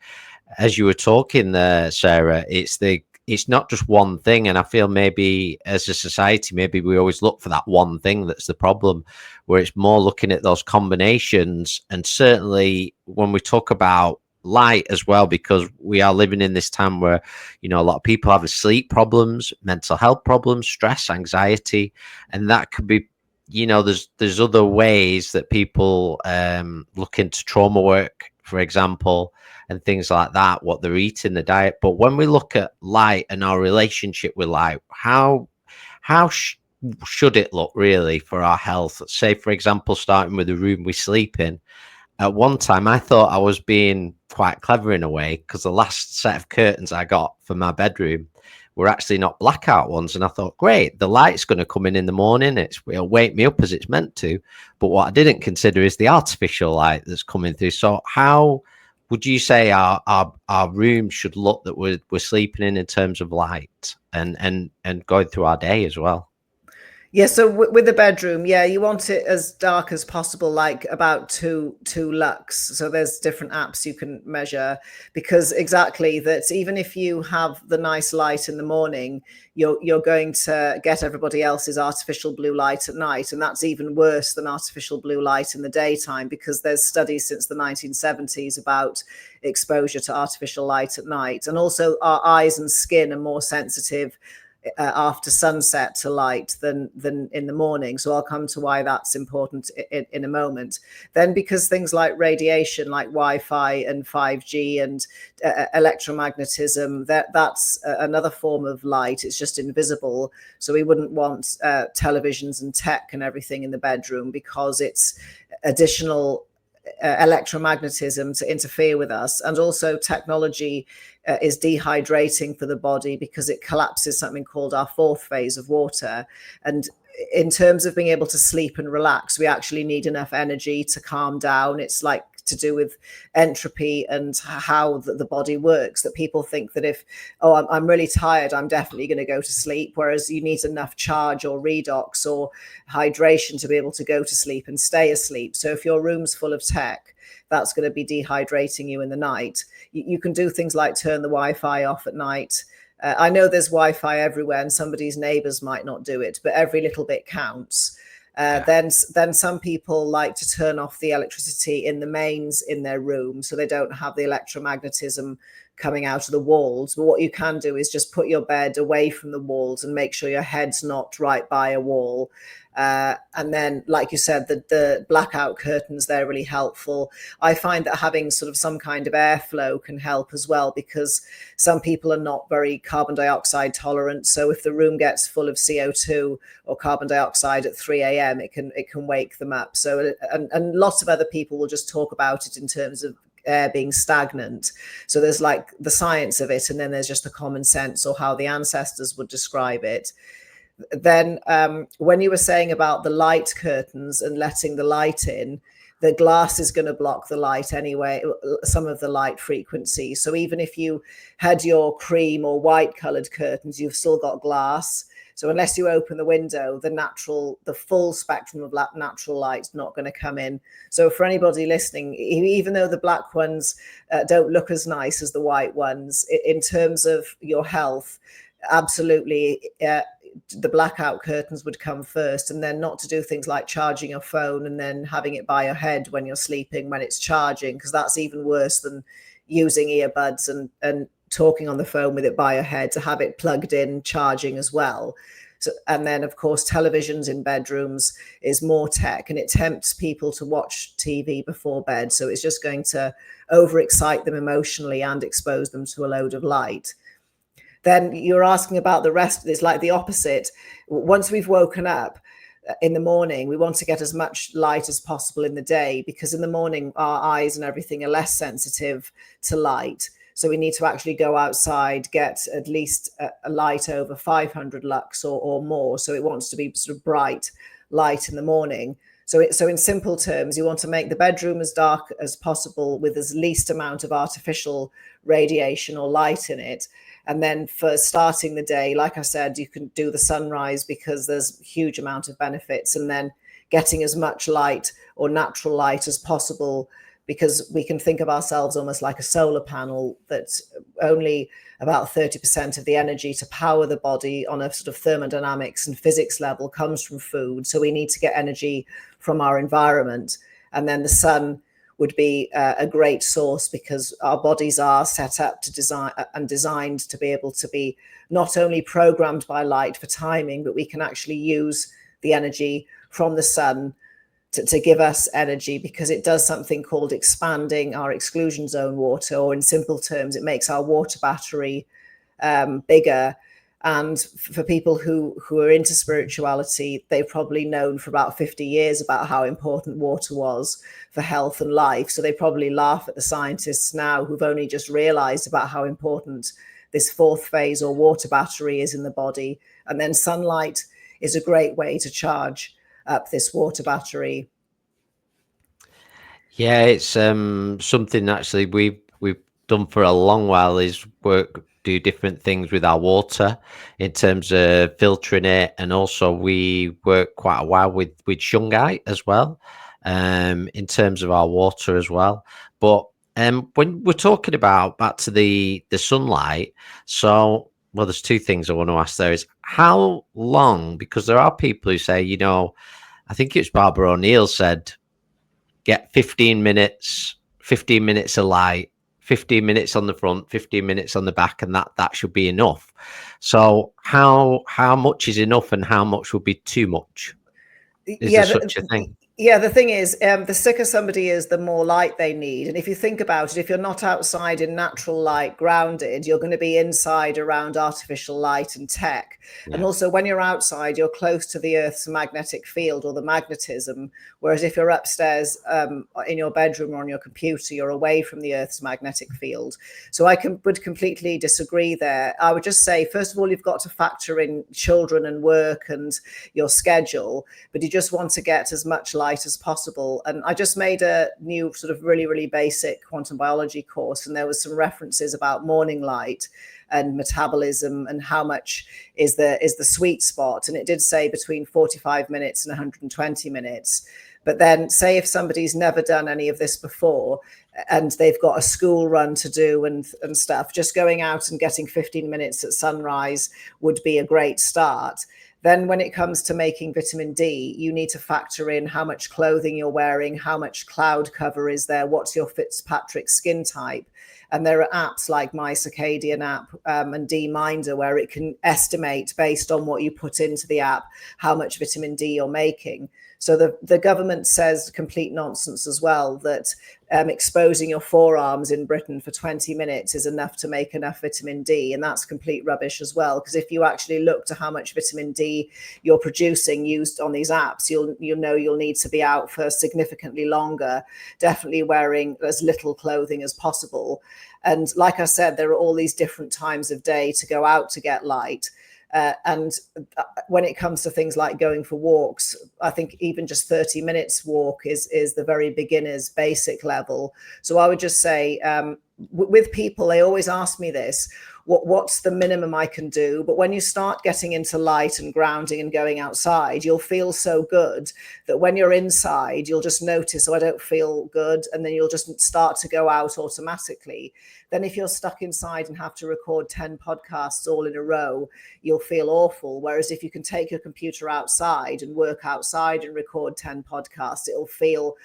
as you were talking there, Sarah, it's not just one thing. And I feel maybe as a society, maybe we always look for that one thing that's the problem, where it's more looking at those combinations. And certainly when we talk about light as well, because we are living in this time where, a lot of people have sleep problems, mental health problems, stress, anxiety, and that could be, there's other ways that people look into trauma work, for example, and things like that, what they're eating, the diet. But when we look at light and our relationship with light, how should it look really for our health? Say, for example, starting with the room we sleep in. At one time, I thought I was being quite clever in a way, because the last set of curtains I got for my bedroom were actually not blackout ones. And I thought, great, the light's going to come in the morning. It'll wake me up as it's meant to. But what I didn't consider is the artificial light that's coming through. So how would you say our room should look that we're sleeping in terms of light and going through our day as well? Yeah, so with the bedroom, you want it as dark as possible, like about two lux. So there's different apps you can measure, because exactly that, even if you have the nice light in the morning, you're going to get everybody else's artificial blue light at night. And that's even worse than artificial blue light in the daytime, because there's studies since the 1970s about exposure to artificial light at night. And also our eyes and skin are more sensitive after sunset to light than in the morning. So I'll come to why that's important in a moment. Then, because things like radiation, like Wi-Fi and 5G and electromagnetism, that's another form of light. It's just invisible. So we wouldn't want televisions and tech and everything in the bedroom, because it's additional electromagnetism to interfere with us. And also technology is dehydrating for the body, because it collapses something called our fourth phase of water. And in terms of being able to sleep and relax, we actually need enough energy to calm down. It's like to do with entropy and how the body works, that people think that if, I'm really tired, I'm definitely going to go to sleep, whereas you need enough charge or redox or hydration to be able to go to sleep and stay asleep. So if your room's full of tech, that's going to be dehydrating you in the night. You can do things like turn the Wi-Fi off at night. I know there's Wi-Fi everywhere and somebody's neighbors might not do it, but every little bit counts. Then some people like to turn off the electricity in the mains in their room, so they don't have the electromagnetism coming out of the walls. But what you can do is just put your bed away from the walls and make sure your head's not right by a wall. And then, like you said, the blackout curtains, they're really helpful. I find that having sort of some kind of airflow can help as well, because some people are not very carbon dioxide tolerant. So if the room gets full of CO2 or carbon dioxide at 3 a.m., it can wake them up. So, and lots of other people will just talk about it in terms of air being stagnant. So there's like the science of it, and then there's just the common sense, or how the ancestors would describe it. Then when you were saying about the light curtains and letting the light in, the glass is going to block the light anyway, some of the light frequency. So even if you had your cream or white colored curtains, you've still got glass. So unless you open the window, the full spectrum of natural light's not going to come in. So for anybody listening, even though the black ones don't look as nice as the white ones, in terms of your health, absolutely, the blackout curtains would come first, and then not to do things like charging your phone and then having it by your head when you're sleeping when it's charging, because that's even worse than using earbuds and talking on the phone with it by your head. To have it plugged in, charging as well. So, and then of course televisions in bedrooms is more tech, and it tempts people to watch TV before bed, so it's just going to overexcite them emotionally and expose them to a load of light. Then you're asking about the rest. It's like the opposite. Once we've woken up in the morning, we want to get as much light as possible in the day, because in the morning our eyes and everything are less sensitive to light. So we need to actually go outside, get at least a light over 500 lux or more. So it wants to be sort of bright light in the morning. So in simple terms, you want to make the bedroom as dark as possible with as least amount of artificial radiation or light in it. And then for starting the day, like I said, you can do the sunrise, because there's a huge amount of benefits, and then getting as much light or natural light as possible, because we can think of ourselves almost like a solar panel, that's only about 30% of the energy to power the body on a sort of thermodynamics and physics level comes from food. So we need to get energy from our environment. And then the sun would be a great source, because our bodies are set up to designed to be able to be not only programmed by light for timing, but we can actually use the energy from the sun to give us energy, because it does something called expanding our exclusion zone water, or in simple terms, it makes our water battery bigger. And for people who are into spirituality, they've probably known for about 50 years about how important water was for health and life. So they probably laugh at the scientists now who've only just realized about how important this fourth phase or water battery is in the body. And then sunlight is a great way to charge up this water battery. Yeah, it's something actually we've done for a long while, is do different things with our water in terms of filtering it, and also we work quite a while with shungite as well, in terms of our water as well. But when we're talking about back to the sunlight, so well, there's two things I want to ask there. Is how long, because there are people who say, I think it's Barbara O'Neill said, get 15 minutes of light, 15 minutes on the front, 15 minutes on the back, and that should be enough. So how much is enough, and how much would be too much? Is there such a thing? Yeah, the thing is, the sicker somebody is, the more light they need. And if you think about it, if you're not outside in natural light, grounded, you're going to be inside around artificial light and tech. Yeah. And also when you're outside, you're close to the Earth's magnetic field, or the magnetism. Whereas if you're upstairs in your bedroom or on your computer, you're away from the Earth's magnetic field. So I would completely disagree there. I would just say, first of all, you've got to factor in children and work and your schedule, but you just want to get as much light as possible. And I just made a new sort of really, really basic quantum biology course, and there was some references about morning light and metabolism and how much is the sweet spot. And it did say between 45 minutes and 120 minutes. But then say if somebody's never done any of this before and they've got a school run to do and stuff, just going out and getting 15 minutes at sunrise would be a great start. Then when it comes to making vitamin D, you need to factor in how much clothing you're wearing, how much cloud cover is there, what's your Fitzpatrick skin type. And there are apps like my Circadian app and D Minder, where it can estimate based on what you put into the app how much vitamin D you're making. So the government says complete nonsense as well, that exposing your forearms in Britain for 20 minutes is enough to make enough vitamin D. And that's complete rubbish as well, because if you actually look to how much vitamin D you're producing used on these apps, you'll know you'll need to be out for significantly longer, definitely wearing as little clothing as possible. And like I said, there are all these different times of day to go out to get light. And when it comes to things like going for walks, I think even just 30 minutes walk is the very beginner's basic level. So I would just say with people, they always ask me this, what's the minimum I can do? But when you start getting into light and grounding and going outside, you'll feel so good that when you're inside, you'll just notice, oh, I don't feel good. And then you'll just start to go out automatically. Then if you're stuck inside and have to record 10 podcasts all in a row, you'll feel awful. Whereas if you can take your computer outside and work outside and record 10 podcasts, it'll feel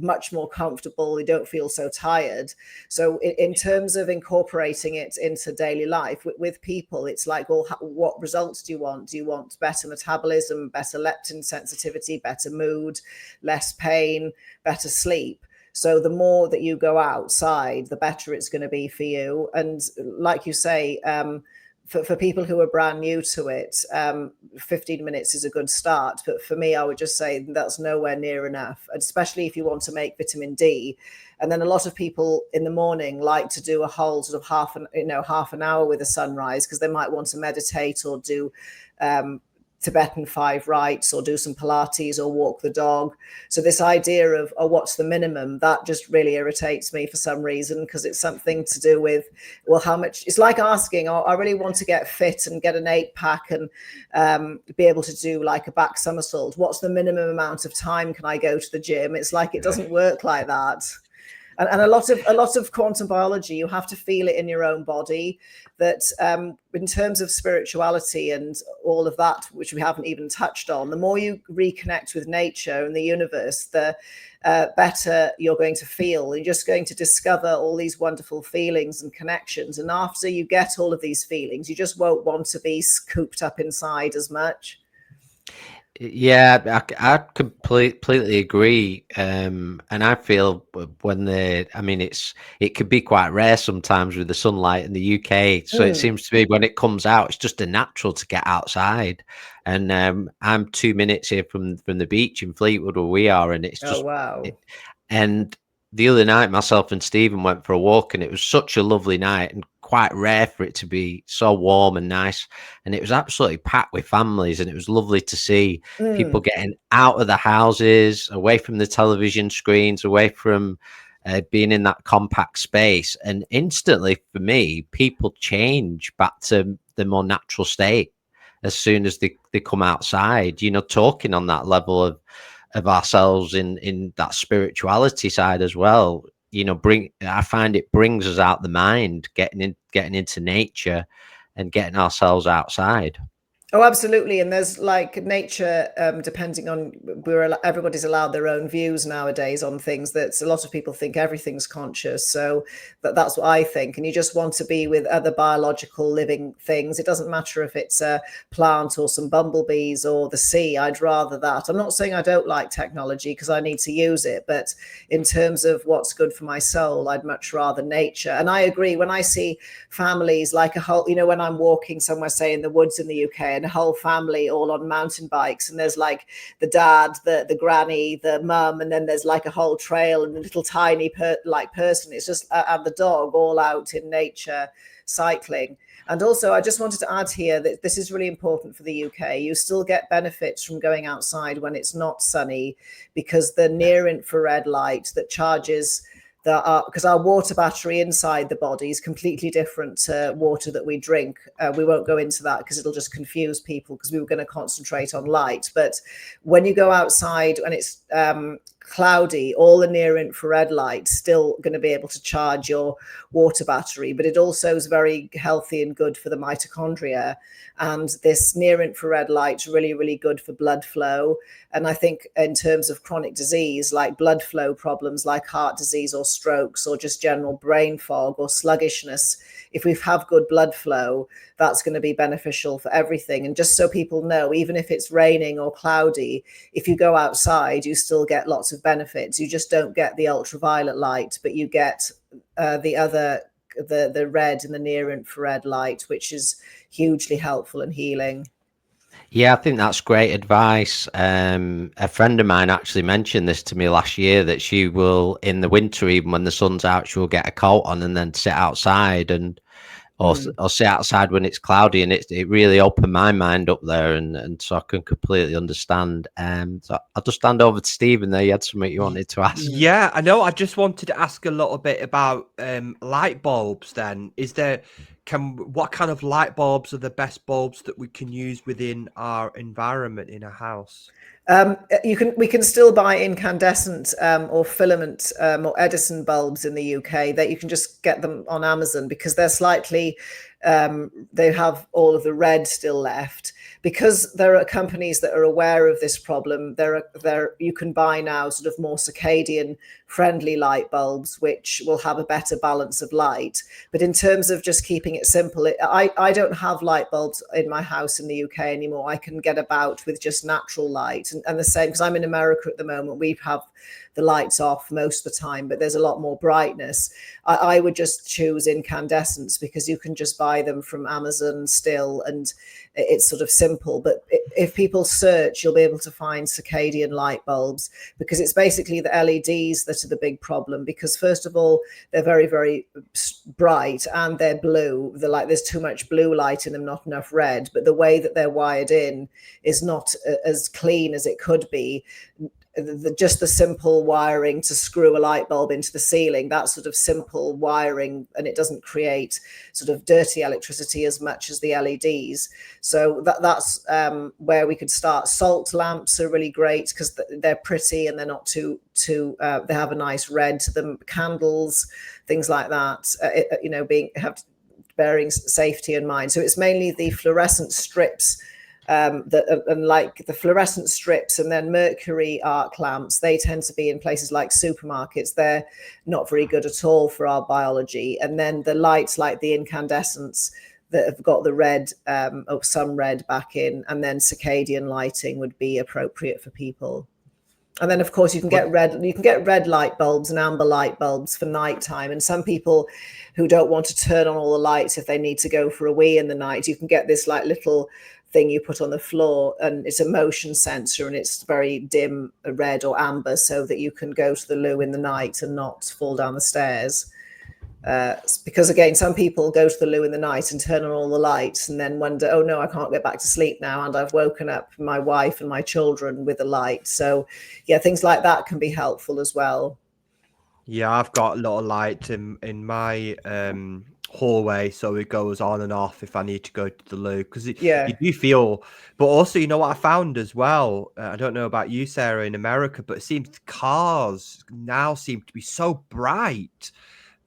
much more comfortable. You don't feel so tired. So in terms of incorporating it into daily life with people, it's like, well, what results do you want? Do you want better metabolism, better leptin sensitivity, better mood, less pain, better sleep? So the more that you go outside, the better it's going to be for you. And like you say, for people who are brand new to it, 15 minutes is a good start. But for me, I would just say that's nowhere near enough, especially if you want to make vitamin D. And then a lot of people in the morning like to do a whole sort of half an hour with the sunrise, because they might want to meditate or do Tibetan 5 rites or do some Pilates or walk the dog. So this idea of, oh, what's the minimum, that just really irritates me for some reason, because it's something to do with, well, how much, it's like asking, oh, I really want to get fit and get an 8-pack and be able to do like a back somersault. What's the minimum amount of time can I go to the gym? It's like, it doesn't work like that. And a lot of quantum biology, you have to feel it in your own body, that in terms of spirituality and all of that, which we haven't even touched on, the more you reconnect with nature and the universe, the better you're going to feel. You're just going to discover all these wonderful feelings and connections. And after you get all of these feelings, you just won't want to be cooped up inside as much. Yeah, I completely agree. And I feel when it could be quite rare sometimes with the sunlight in the UK. So it seems to be when it comes out, it's just a natural to get outside. And I'm 2 minutes here from the beach in Fleetwood where we are, and it's just, oh, wow. And the other night, myself and Stephen went for a walk, and it was such a lovely night and quite rare for it to be so warm and nice. And it was absolutely packed with families, and it was lovely to see people getting out of the houses, away from the television screens, away from being in that compact space. And instantly, for me, people change back to the more natural state as soon as they come outside, talking on that level of ourselves in that spirituality side as well. I find it brings us out the mind, getting into nature and getting ourselves outside. Oh, absolutely. And there's like nature, depending on, everybody's allowed their own views nowadays on things. That a lot of people think everything's conscious. So that's what I think. And you just want to be with other biological living things. It doesn't matter if it's a plant or some bumblebees or the sea. I'd rather that. I'm not saying I don't like technology, because I need to use it. But in terms of what's good for my soul, I'd much rather nature. And I agree, when I see families like a whole, when I'm walking somewhere, say in the woods in the UK, and a whole family all on mountain bikes, and there's like the dad, the granny, the mum, and then there's like a whole trail and a little tiny person. It's just and the dog all out in nature cycling. And also, I just wanted to add here that this is really important for the UK. You still get benefits from going outside when it's not sunny, because the near infrared light that charges because our water battery inside the body is completely different to water that we drink. We won't go into that because it'll just confuse people, because we were going to concentrate on light. But when you go outside and it's cloudy, all the near infrared light still going to be able to charge your water battery, but it also is very healthy and good for the mitochondria. And this near infrared light is really, really good for blood flow. And I think in terms of chronic disease, like blood flow problems like heart disease or strokes or just general brain fog or sluggishness, if we have good blood flow, that's going to be beneficial for everything. And just so people know, even if it's raining or cloudy, if you go outside, you still get lots of benefits. You just don't get the ultraviolet light, but you get the red and the near infrared light, which is hugely helpful and healing. Yeah, I think that's great advice. A friend of mine actually mentioned this to me last year, that she will, in the winter, even when the sun's out, she will get a coat on and then sit outside, and or sit outside when it's cloudy, and it really opened my mind up there, and so I can completely understand. So I'll just hand over to Stephen there. You had something you wanted to ask. Yeah, I know. I just wanted to ask a little bit about light bulbs then. What kind of light bulbs are the best bulbs that we can use within our environment in a house? We can still buy incandescent or filament or Edison bulbs in the UK, that you can just get them on Amazon, because they're slightly they have all of the red still left. Because there are companies that are aware of this problem, you can buy now sort of more circadian friendly light bulbs, which will have a better balance of light. But in terms of just keeping it simple, I don't have light bulbs in my house in the UK anymore. I can get about with just natural light, and the same, because I'm in America at the moment, we have the lights off most of the time, but there's a lot more brightness. I would just choose incandescents, because you can just buy them from Amazon still, and it's sort of simple. But if people search, you'll be able to find circadian light bulbs, because it's basically the LEDs that are the big problem. Because first of all, they're very, very bright, and they're blue. There's too much blue light in them, not enough red. But the way that they're wired in is not as clean as it could be. Just the simple wiring to screw a light bulb into the ceiling, that sort of simple wiring, and it doesn't create sort of dirty electricity as much as the LEDs. So that's where we could start. Salt lamps are really great, because they're pretty and they're not too they have a nice red to them. Candles, things like that, bearing safety in mind. So it's mainly the fluorescent strips, and like the fluorescent strips, and then mercury arc lamps, they tend to be in places like supermarkets. They're not very good at all for our biology. And then the lights like the incandescents that have got the red, or some red back in, and then circadian lighting would be appropriate for people. And then, of course, you can get red light bulbs and amber light bulbs for nighttime. And some people who don't want to turn on all the lights if they need to go for a wee in the night, you can get this like little thing you put on the floor, and it's a motion sensor, and it's very dim red or amber, so that you can go to the loo in the night and not fall down the stairs. Because again, some people go to the loo in the night and turn on all the lights, and then wonder, oh no, I can't get back to sleep now, and I've woken up my wife and my children with a light. So yeah, things like that can be helpful as well. Yeah, I've got a lot of light in my hallway, so it goes on and off if I need to go to the loo, because you do feel. But also, you know what I found as well, I don't know about you, Sarah, in America, but it seems cars now seem to be so bright.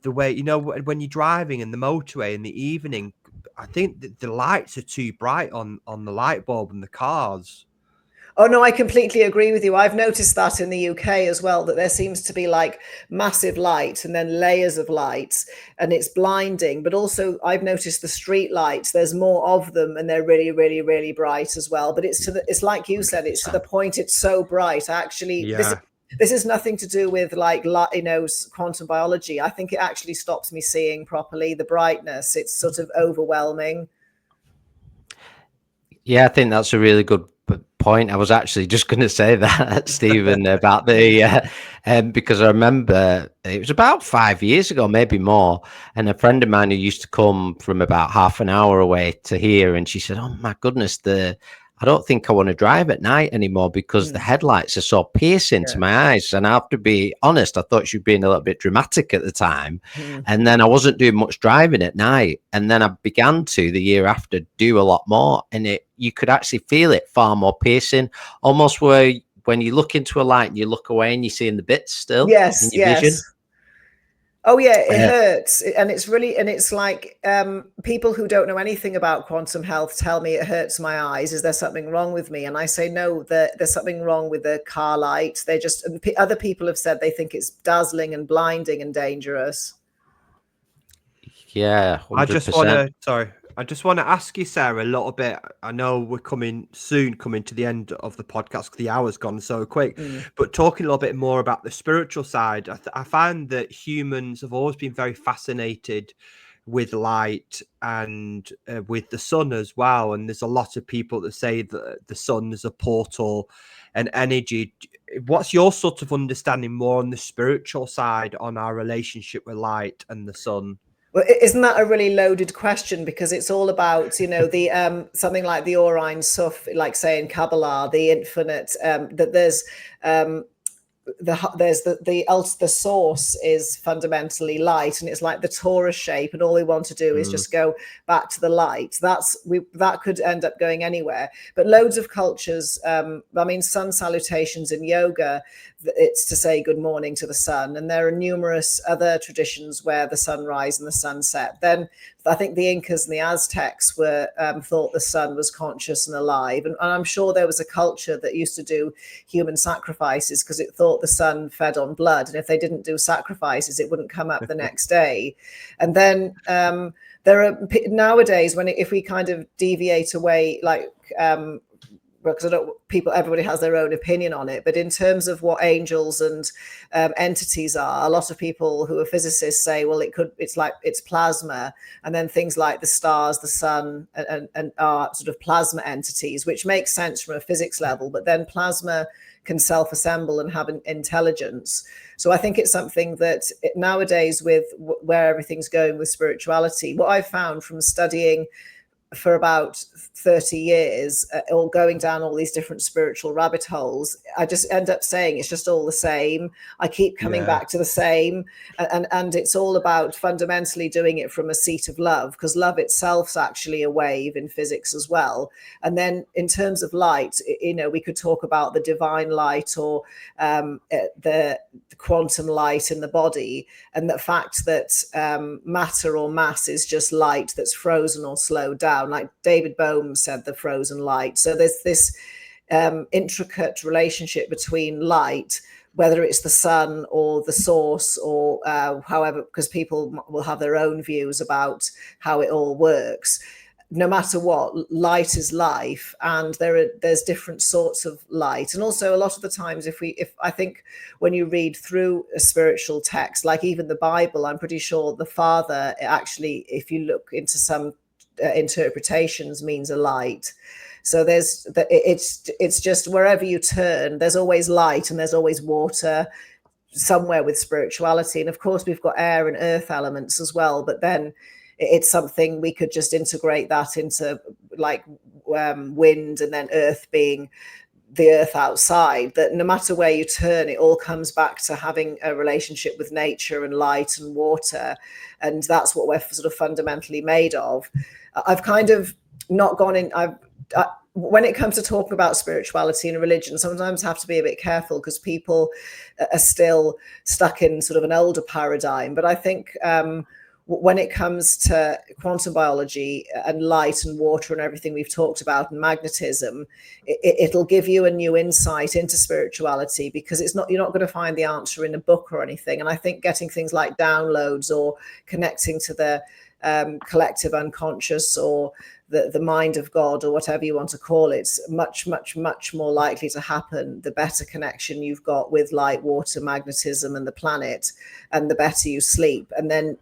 The way, you know, when you're driving in the motorway in the evening, I think the lights are too bright on the light bulb in the cars. Oh, no, I completely agree with you. I've noticed that in the UK as well, that there seems to be like massive light and then layers of lights, and it's blinding. But also I've noticed the street lights, there's more of them, and they're really, really, really bright as well. But it's like you said, it's to the point it's so bright. Actually, yeah. This is nothing to do with quantum biology. I think it actually stops me seeing properly. The brightness, it's sort of overwhelming. Yeah, I think that's a really good point. I was actually just going to say that, Stephen, about the because I remember it was about 5 years ago, maybe more, and a friend of mine who used to come from about half an hour away to here, and she said, "Oh my goodness, I don't think I want to drive at night anymore because the headlights are so piercing to my eyes." And I have to be honest, I thought she was being a little bit dramatic at the time. And then I wasn't doing much driving at night. And then I began to, the year after, do a lot more. And you could actually feel it far more piercing, almost where when you look into a light and you look away and you're seeing the bits still in your vision. Oh yeah, it hurts, and it's really, and it's like people who don't know anything about quantum health tell me it hurts my eyes. Is there something wrong with me? And I say no, there's something wrong with the car light. They just, other people have said they think it's dazzling and blinding and dangerous. Yeah, 100%. I just want to ask you, Sarah, a little bit. I know we're coming to the end of the podcast because the hour's gone so quick, but talking a little bit more about the spiritual side, I find that humans have always been very fascinated with light and with the sun as well. And there's a lot of people that say that the sun is a portal and energy. What's your sort of understanding more on the spiritual side on our relationship with light and the sun? Well, isn't that a really loaded question? Because it's all about, you know, the something like the Orion Suf, like say in Kabbalah, the infinite, that there's the source is fundamentally light, and it's like the torus shape, and all we want to do is just go back to the light. That could end up going anywhere. But loads of cultures, I mean, sun salutations in yoga, it's to say good morning to the sun, and there are numerous other traditions where the sunrise and the sunset. Then I think the Incas and the Aztecs were thought the sun was conscious and alive, and I'm sure there was a culture that used to do human sacrifices because it thought the sun fed on blood, and if they didn't do sacrifices, it wouldn't come up the next day. And then there are nowadays, if we kind of deviate away, like because everybody has their own opinion on it, but in terms of what angels and entities are, a lot of people who are physicists say, well, it's plasma, and then things like the stars, the sun, and are sort of plasma entities, which makes sense from a physics level. But then plasma can self-assemble and have an intelligence. So I think it's something that nowadays, with where everything's going with spirituality, what I've found from studying for about 30 years, or going down all these different spiritual rabbit holes, I just end up saying it's just all the same. I keep coming back to the same, and it's all about fundamentally doing it from a seat of love, because love itself's actually a wave in physics as well. And then in terms of light, you know, we could talk about the divine light, or the quantum light in the body, and the fact that matter or mass is just light that's frozen or slowed down, like David Bohm said, the frozen light. So there's this intricate relationship between light, whether it's the sun or the source, or however, because people will have their own views about how it all works. No matter what, light is life, and there's different sorts of light. And also a lot of the times, if I think when you read through a spiritual text, like even the Bible, I'm pretty sure the Father actually, if you look into some interpretations, means a light. So it's just wherever you turn, there's always light and there's always water somewhere with spirituality. And of course we've got air and earth elements as well, but then it's something we could just integrate that into, like wind, and then earth being the earth outside, that no matter where you turn, it all comes back to having a relationship with nature and light and water. And that's what we're sort of fundamentally made of. I've kind of not gone in, when it comes to talking about spirituality and religion, sometimes have to be a bit careful because people are still stuck in sort of an older paradigm. But I think when it comes to quantum biology and light and water and everything we've talked about, and magnetism, it'll give you a new insight into spirituality, because you're not going to find the answer in a book or anything. And I think getting things like downloads or connecting to the collective unconscious, or the mind of God, or whatever you want to call it, much, much, much more likely to happen the better connection you've got with light, water, magnetism, and the planet, and the better you sleep. And then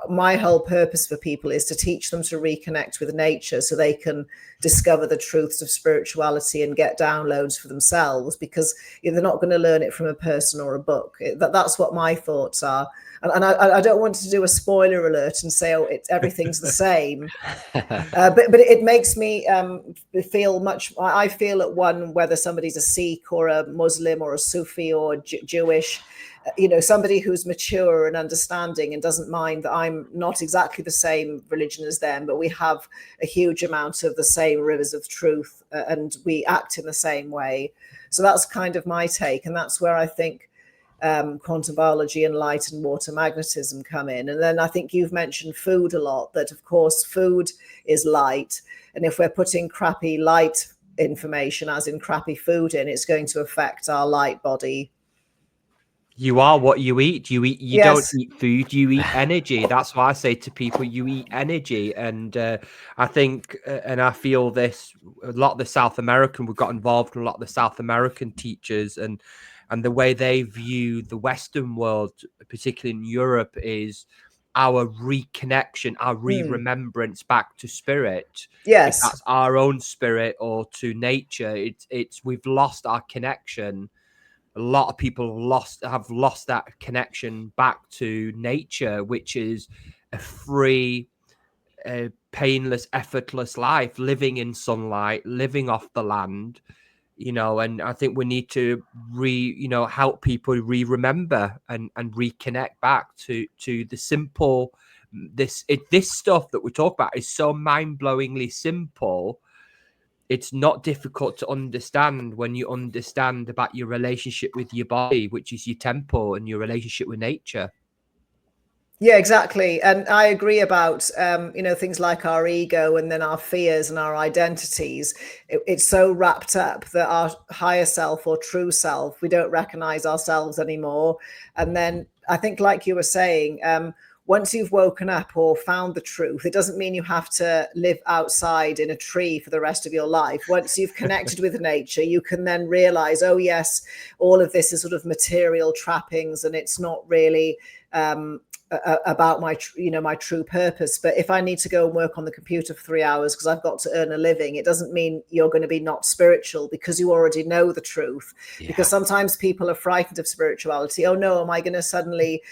my whole purpose for people is to teach them to reconnect with nature so they can discover the truths of spirituality and get downloads for themselves, because they're not going to learn it from a person or a book. That's what my thoughts are. And I don't want to do a spoiler alert and say, everything's the same. But it makes me feel I feel at one whether somebody's a Sikh or a Muslim or a Sufi or Jewish, somebody who's mature and understanding and doesn't mind that I'm not exactly the same religion as them, but we have a huge amount of the same rivers of truth, and we act in the same way. So that's kind of my take. And that's where I think quantum biology and light and water magnetism come in. And then I think you've mentioned food a lot, that of course food is light. And if we're putting crappy light information, as in crappy food in, it's going to affect our light body. You are what you eat. You Yes. don't eat food, you eat energy. That's why I say to people, you eat energy. And I think, and I feel this, a lot of the South American, we got involved with a lot of the South American teachers, and the way they view the Western world, particularly in Europe, is our reconnection, our re-remembrance back to spirit. Yes. If that's our own spirit or to nature, it's we've lost our connection. A lot of people have lost that connection back to nature, which is a free, painless, effortless life, living in sunlight, living off the land, and I think we need to help people remember and reconnect back to the simple. This stuff that we talk about is so mind-blowingly simple. It's not difficult to understand when you understand about your relationship with your body, which is your temple, and your relationship with nature. Yeah, exactly. And I agree about, things like our ego and then our fears and our identities. It's so wrapped up that our higher self or true self, we don't recognize ourselves anymore. And then I think, like you were saying, once you've woken up or found the truth, it doesn't mean you have to live outside in a tree for the rest of your life. Once you've connected with nature, you can then realize, oh yes, all of this is sort of material trappings, and it's not really about my true purpose. But if I need to go and work on the computer for 3 hours because I've got to earn a living, it doesn't mean you're going to be not spiritual, because you already know the truth. Because sometimes people are frightened of spirituality. Oh no, am I going to suddenly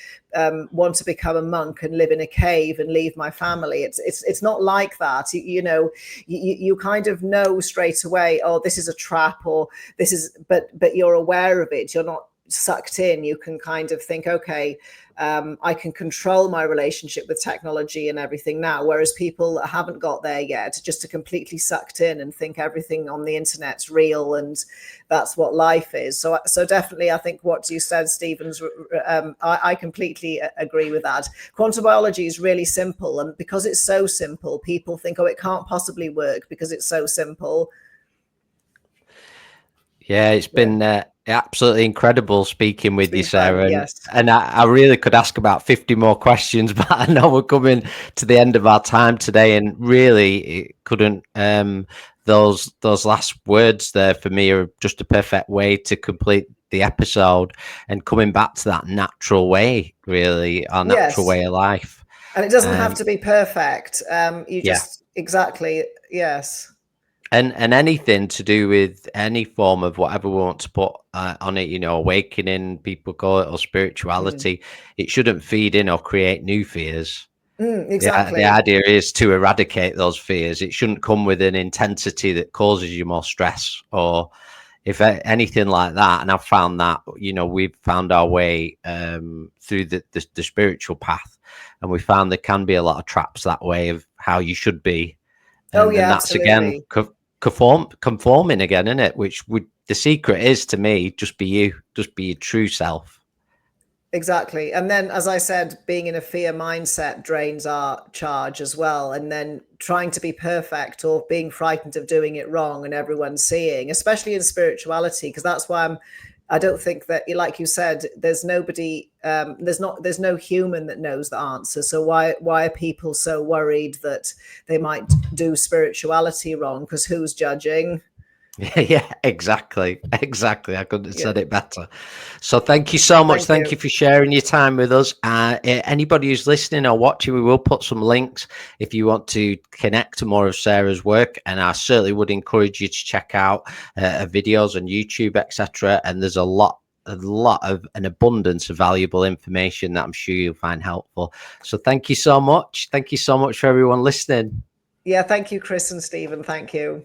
want to become a monk and live in a cave and leave my family? It's not like that. You kind of know straight away, oh, this is a trap, or this is, but you're aware of it. You're not sucked in. You can kind of think, okay, I can control my relationship with technology and everything now, whereas people that haven't got there yet just are completely sucked in and think everything on the internet's real and that's what life is. So definitely, I think what you said, Stevens, I completely agree with that. Quantum biology is really simple, and because it's so simple, people think, oh, it can't possibly work because it's so simple. Yeah, it's been absolutely incredible speaking with you, Sarah. Fun, yes. And I really could ask about 50 more questions, but I know we're coming to the end of our time today, and really it couldn't. Those last words there for me are just a perfect way to complete the episode, and coming back to that natural way, really, our natural way of life. And it doesn't have to be perfect. Exactly. Yes. And anything to do with any form of whatever we want to put on it, awakening, people call it, or spirituality, it shouldn't feed in or create new fears. Exactly. The idea is to eradicate those fears. It shouldn't come with an intensity that causes you more stress, or if anything like that. And I've found that, we've found our way through the spiritual path, and we found there can be a lot of traps that way of how you should be. And that's absolutely. Again conforming again, isn't it? Which the secret is, to me, just be you, just be your true self. Exactly. And then, as I said, being in a fear mindset drains our charge as well. And then trying to be perfect or being frightened of doing it wrong and everyone seeing, especially in spirituality, because that's why I don't think that, like you said, there's nobody, there's no human that knows the answer. So why are people so worried that they might do spirituality wrong? Because who's judging? Yeah, exactly. I couldn't have said it better. So thank you so much. Thank you for sharing your time with us. Anybody who's listening or watching, we will put some links if you want to connect to more of Sarah's work, and I certainly would encourage you to check out videos on YouTube, etc. And there's a lot of an abundance of valuable information that I'm sure you'll find helpful. So thank you so much. Thank you so much for everyone listening. Yeah, thank you, Chris and Stephen. Thank you.